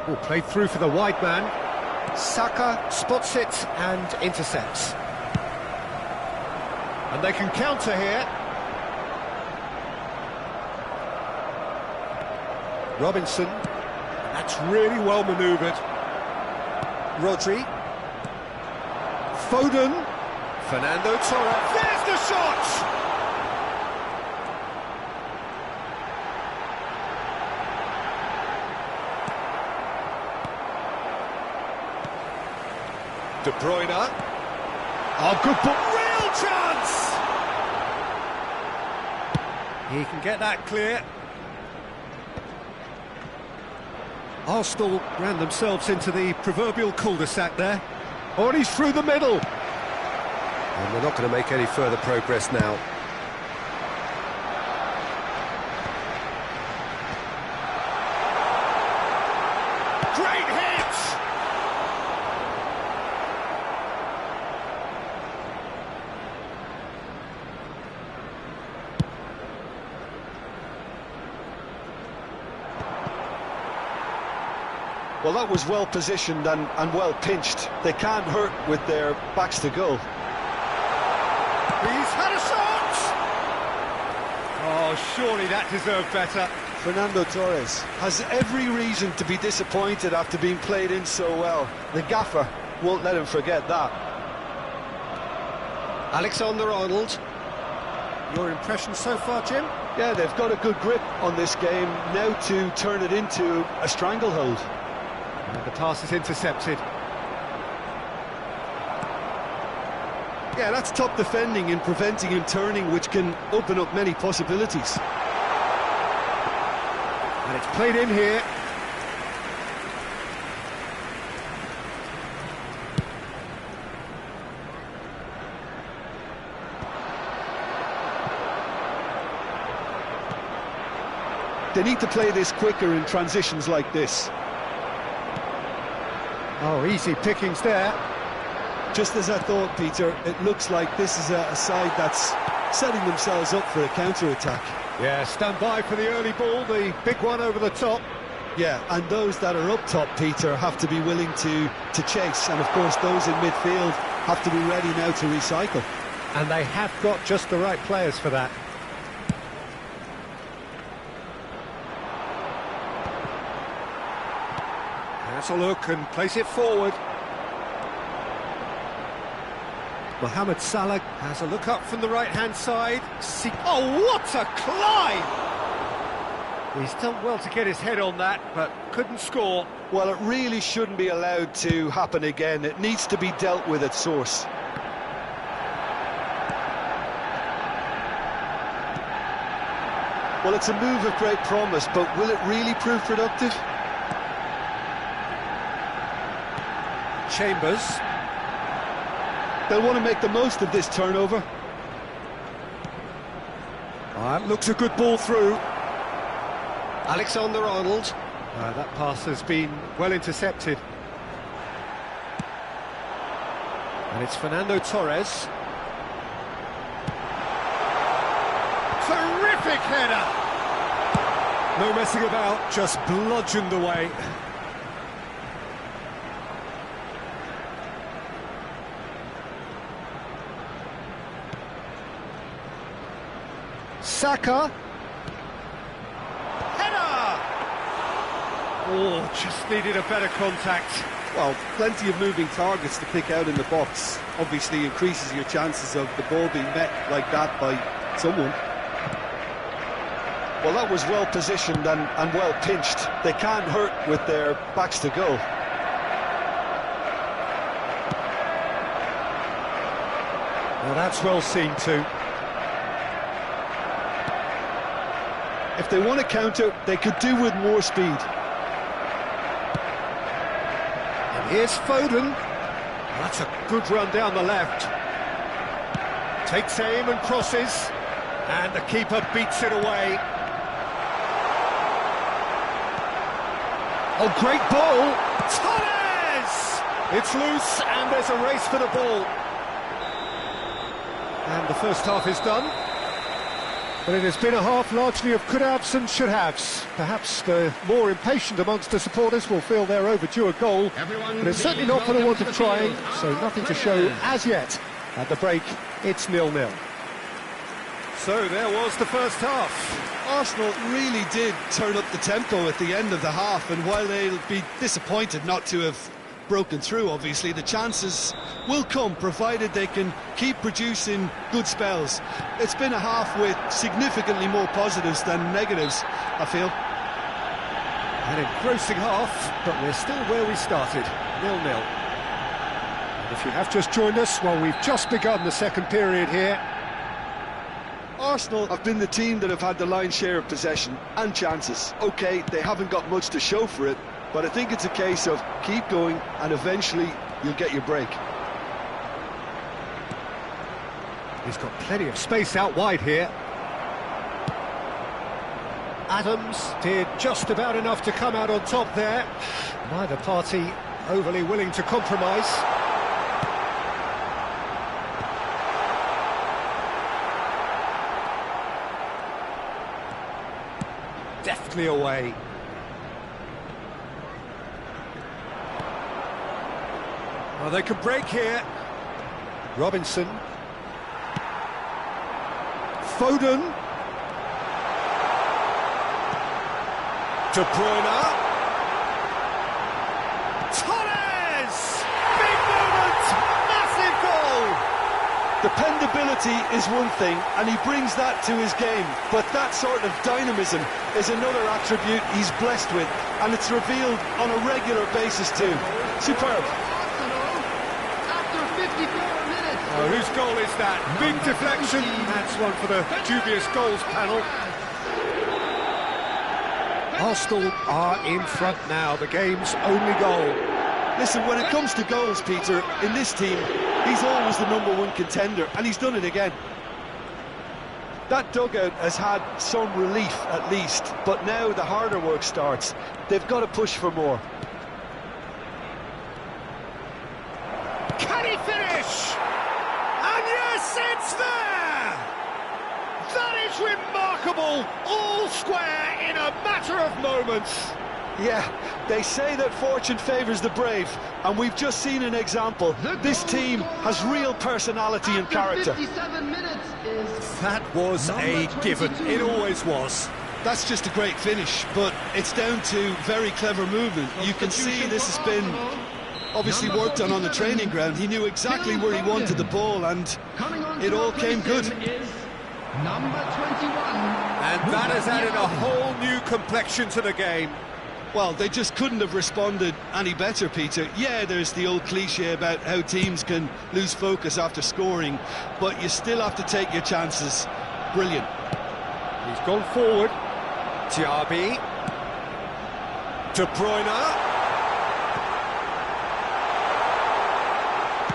Oh, played through for the wide man. Saka spots it and intercepts. And they can counter here. Robinson. And that's really well manoeuvred. Rodri. Foden. Fernando Torres. There's the shot! De Bruyne. Oh, good ball. Real chance! He can get that clear. Arsenal ran themselves into the proverbial cul-de-sac there. Oh, and he's through the middle. And they're not going to make any further progress now. Great hit! Well, that was well positioned and well pinched. They can't hurt with their backs to goal. He's had a shot! Oh, surely that deserved better. Fernando Torres has every reason to be disappointed after being played in so well. The gaffer won't let him forget that. Alexander-Arnold. Your impression so far, Jim? Yeah, they've got a good grip on this game now to turn it into a stranglehold. And the pass is intercepted. Yeah, that's top defending and preventing him turning, which can open up many possibilities. And it's played in here. They need to play this quicker in transitions like this. Oh, easy pickings there. Just as I thought, Peter, it looks like this is a side that's setting themselves up for a counter-attack. Yeah, stand by for the early ball, the big one over the top. Yeah, and those that are up top, Peter, have to be willing to chase. And, of course, those in midfield have to be ready now to recycle. And they have got just the right players for that. Has a look and place it forward. Mohamed Salah has a look up from the right-hand side. Oh, what a climb! He's done well to get his head on that, but couldn't score. Well, it really shouldn't be allowed to happen again. It needs to be dealt with at source. Well, it's a move of great promise, but will it really prove productive? Chambers. They'll want to make the most of this turnover. Looks a good ball through. Alexander-Arnold. That pass has been well intercepted. And it's Fernando Torres. Terrific header! No messing about, just bludgeoned away. Saka. Header! Oh, just needed a better contact. Well, plenty of moving targets to pick out in the box. Obviously increases your chances of the ball being met like that by someone. Well, that was well positioned and well pinched. They can't hurt with their backs to goal. Well, that's well seen too. If they want to counter, they could do with more speed. And here's Foden. That's a good run down the left. Takes aim and crosses. And the keeper beats it away. Oh, great ball! Torres! It's loose and there's a race for the ball. And the first half is done. But it has been a half largely of could-haves and should-haves. Perhaps the more impatient amongst the supporters will feel they're overdue a goal. But it's certainly not for the want of trying, so nothing to show as yet. At the break, it's 0-0. So there was the first half. Arsenal really did turn up the tempo at the end of the half, and while they'll be disappointed not to have broken through, obviously, the chances will come, provided they can keep producing good spells. It's been a half with significantly more positives than negatives, I feel. An engrossing half, but we're still where we started, 0-0. And if you have just joined us, well, we've just begun the second period here. Arsenal have been the team that have had the lion's share of possession and chances. OK, they haven't got much to show for it, but I think it's a case of keep going and eventually you'll get your break. He's got plenty of space out wide here. Adams did just about enough to come out on top there. Neither party overly willing to compromise. Deftly away. Well, they can break here. Robinson. Foden. De Bruyne. Torres! Big moment! Massive goal! Dependability is one thing, and he brings that to his game, but that sort of dynamism is another attribute he's blessed with, and it's revealed on a regular basis too. Superb. After 54 minutes. Oh, whose goal is that? Big deflection. That's one for the dubious goals panel. Arsenal are in front now, the game's only goal. Listen, when it comes to goals, Peter, in this team, he's always the #1 contender, and he's done it again. That dugout has had some relief, at least, but now the harder work starts. They've got to push for more. Can he finish? And yes, it's there! That is remarkable! All square in a matter of moments. Yeah, they say that fortune favours the brave, and we've just seen an example. This team has real personality and character. 57 minutes is That was a given. It always was. That's just a great finish, but it's down to very clever movement. You can see this has been obviously worked on the training ground. He knew exactly where he wanted the ball, and it all came good. number 21. And that has added a whole new complexion to the game. Well, they just couldn't have responded any better, Peter. Yeah, there's the old cliche about how teams can lose focus after scoring, but you still have to take your chances. Brilliant. He's gone forward. Diaby. De Bruyne.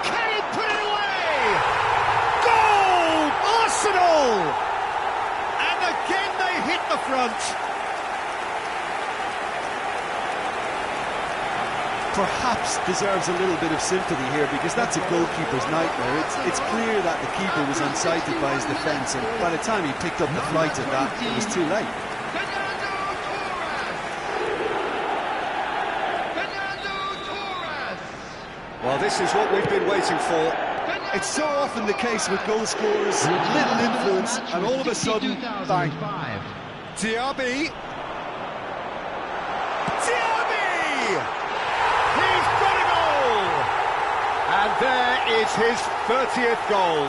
Can he put it away? Goal! Arsenal! And the perhaps deserves a little bit of sympathy here, because that's a goalkeeper's nightmare. It's clear that the keeper was unsighted by his defence, and by the time he picked up the flight of that, it was too late. Well, this is what we've been waiting for. It's so often the case with goal scorers, little influence, and all of a sudden, bang. Diaby! He's got a goal! And there is his 30th goal.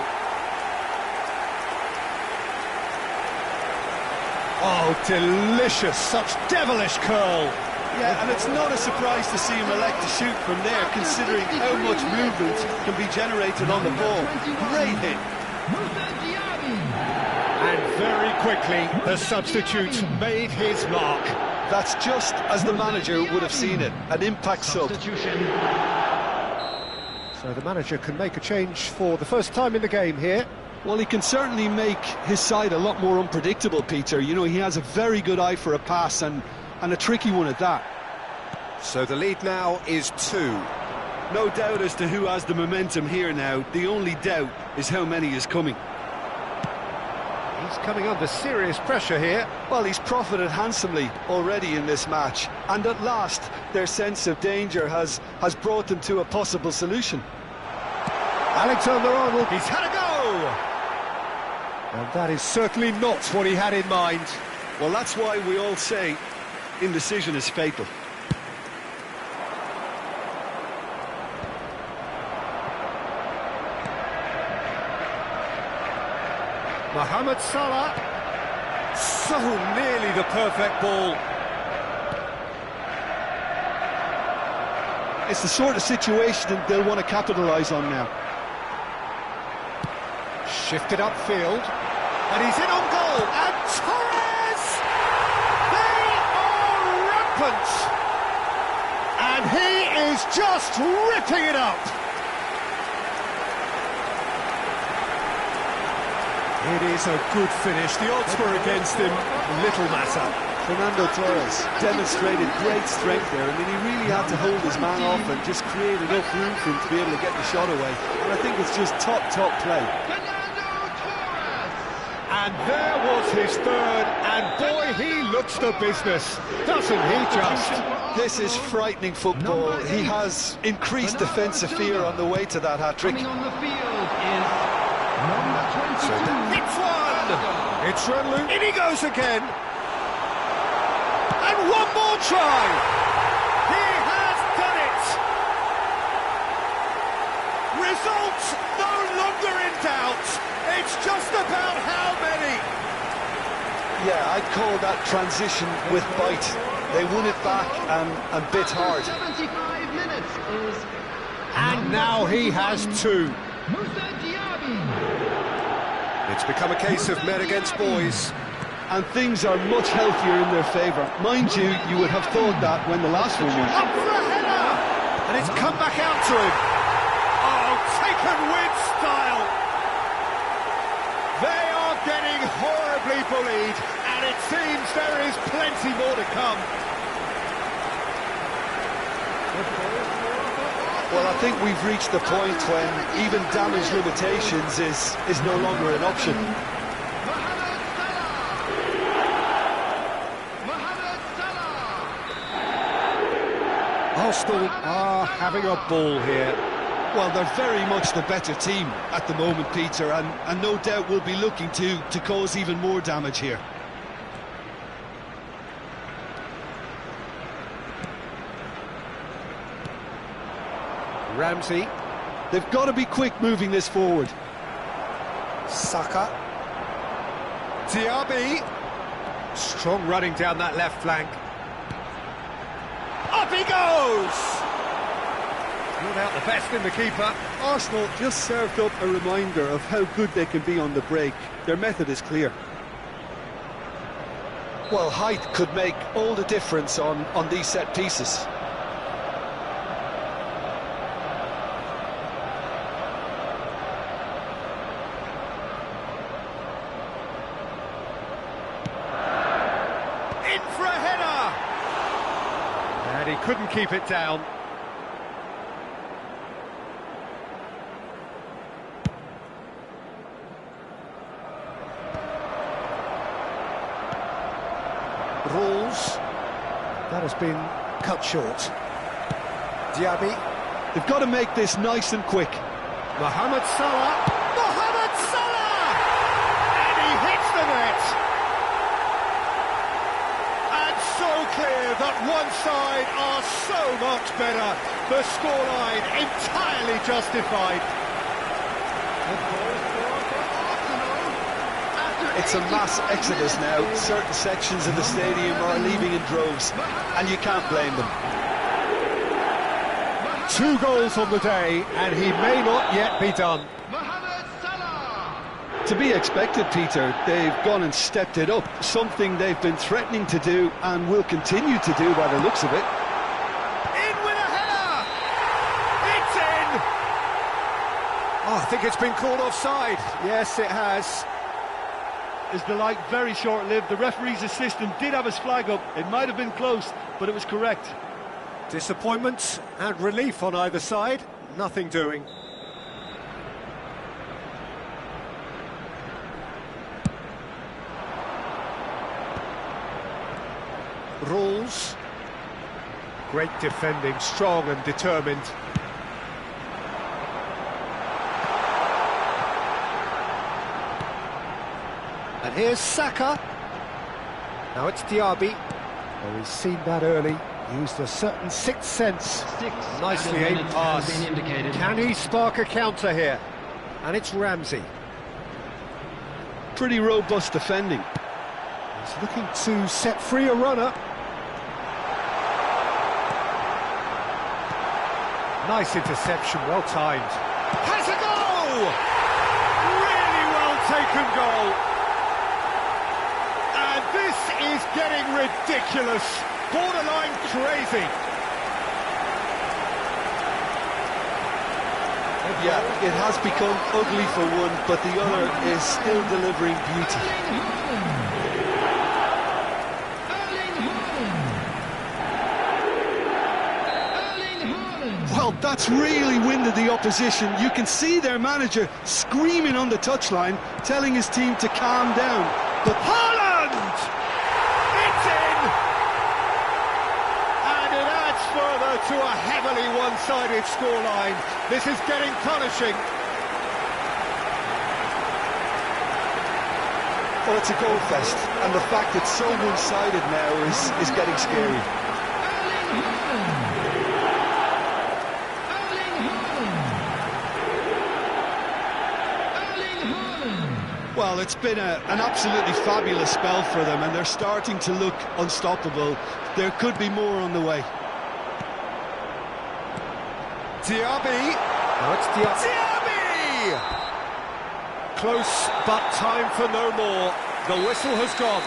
Oh, delicious, such devilish curl. Yeah, and it's not a surprise to see him elect to shoot from there, considering how much movement can be generated on the ball. Great hit. And very quickly, the substitute made his mark. That's just as the manager would have seen it, an impact sub. So the manager can make a change for the first time in the game here. Well, he can certainly make his side a lot more unpredictable, Peter. You know, he has a very good eye for a pass, and a tricky one at that. So the lead now is 2. No doubt as to who has the momentum here now. The only doubt is how many is coming. He's coming under serious pressure here. Well, he's profited handsomely already in this match, and at last their sense of danger has brought them to a possible solution. Alexander-Arnold, he's had a go! And that is certainly not what he had in mind. Well, that's why we all say indecision is fatal. Mohamed Salah, so nearly the perfect ball. It's the sort of situation they'll want to capitalise on now. Shifted upfield, and he's in on goal, and Torres! They are rampant! And he is just ripping it up! It is a good finish. The odds were against him. Little matter. Fernando Torres demonstrated great strength there. I mean, he really had to hold his man off and just create enough room for him to be able to get the shot away. And I think it's just top play. And there was his third, and boy, he looks the business, doesn't he just? This is frightening football. He has increased defensive fear on the way to that hat-trick. Coming on the field is number 22. It's one! It's Renlu. In he goes again! And one more try! He has done it! Results no longer in doubt. It's just about how many. Yeah, I'd call that transition with bite. They won it back and bit hard. 75 minutes is... And now he has 2. It's become a case of men against boys. And things are much healthier in their favour. Mind you, you would have thought that when the last one went. Up for a header! And it's come back out to him. Oh, taken with style. They are getting horribly bullied, and it seems there is plenty more to come. Well, I think we've reached the point when even damage limitations is no longer an option. Arsenal are having a ball here. Well, they're very much the better team at the moment, Peter, and no doubt will be looking to cause even more damage here. Ramsey. They've got to be quick moving this forward. Saka. Diaby. Strong running down that left flank. Up he goes! Not out the best in the keeper. Arsenal just served up a reminder of how good they can be on the break. Their method is clear. Well, height could make all the difference on these set pieces. In for a header! And he couldn't keep it down. Rules. That has been cut short. Diaby. They've got to make this nice and quick. Mohamed Salah. Mohamed Salah! And he hits the net. And so clear that one side are so much better. The scoreline entirely justified. It's a mass exodus now. Certain sections of the stadium are leaving in droves, and you can't blame them. 2 goals on the day, and he may not yet be done. Mohamed Salah. To be expected, Peter. They've gone and stepped it up, something they've been threatening to do and will continue to do by the looks of it. In with a header! It's in! Oh, I think it's been called offside. Yes, it has. Is the light very short-lived? The referee's assistant did have his flag up. It might have been close, but it was correct. Disappointment and relief on either side. Nothing doing. Rules. Great defending, strong and determined. And here's Saka. Now it's Diaby. Oh, he's seen that early. Used a certain sixth sense. Nicely aimed pass. Can he spark a counter here? And it's Ramsey. Pretty robust defending. He's looking to set free a runner. Nice interception, well timed. Has a goal! Really well taken goal. And this is getting ridiculous. Borderline crazy. Yeah, it has become ugly for one, but the other is still delivering beauty. Well, that's really winded the opposition. You can see their manager screaming on the touchline, telling his team to calm down. But Haaland! It's in! And it adds further to a heavily one-sided scoreline. This is getting punishing. Well, it's a goal fest, and the fact it's so one-sided now is getting scary. well, it's been an absolutely fabulous spell for them, and they're starting to look unstoppable. There could be more on the way. Diaby. Now it's Diaby! Close, but time for no more. The whistle has gone.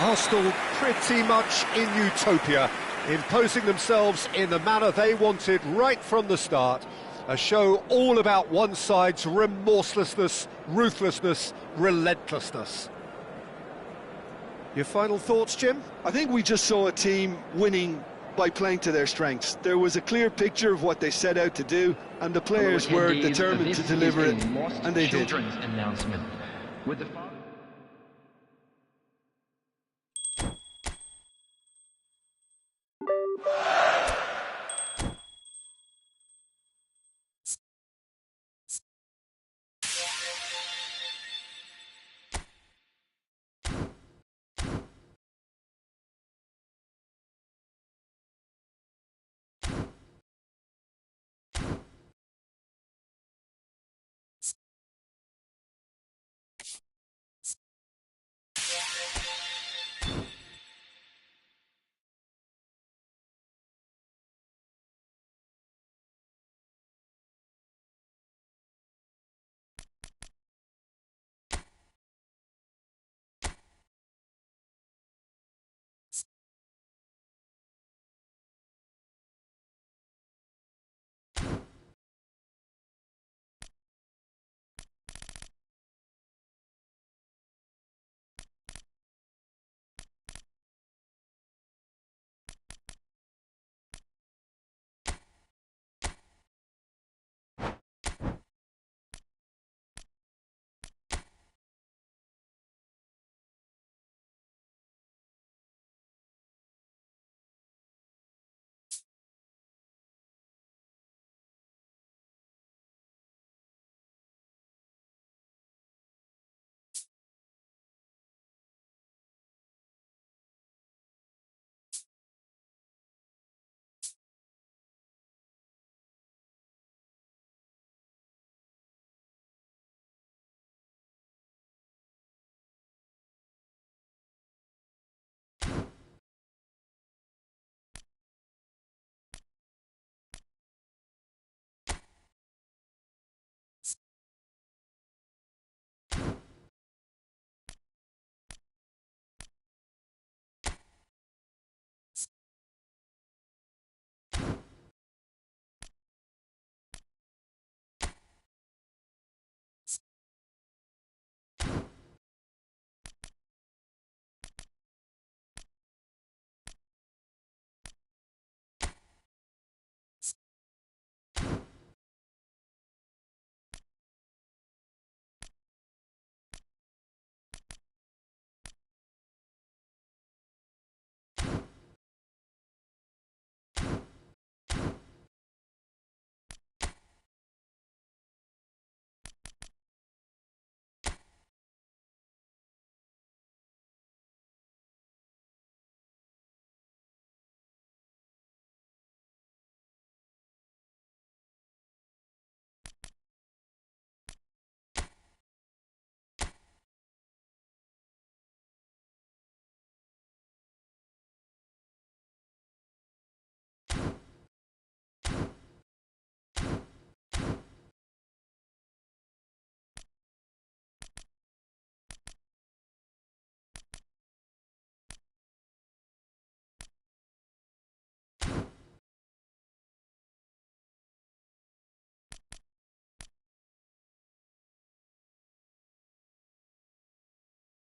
Arsenal pretty much in utopia, imposing themselves in the manner they wanted right from the start. A show all about one side's remorselessness, ruthlessness, relentlessness. Your final thoughts, Jim? I think we just saw a team winning by playing to their strengths. There was a clear picture of what they set out to do, and the players were determined to deliver it, and they did. Announcement with the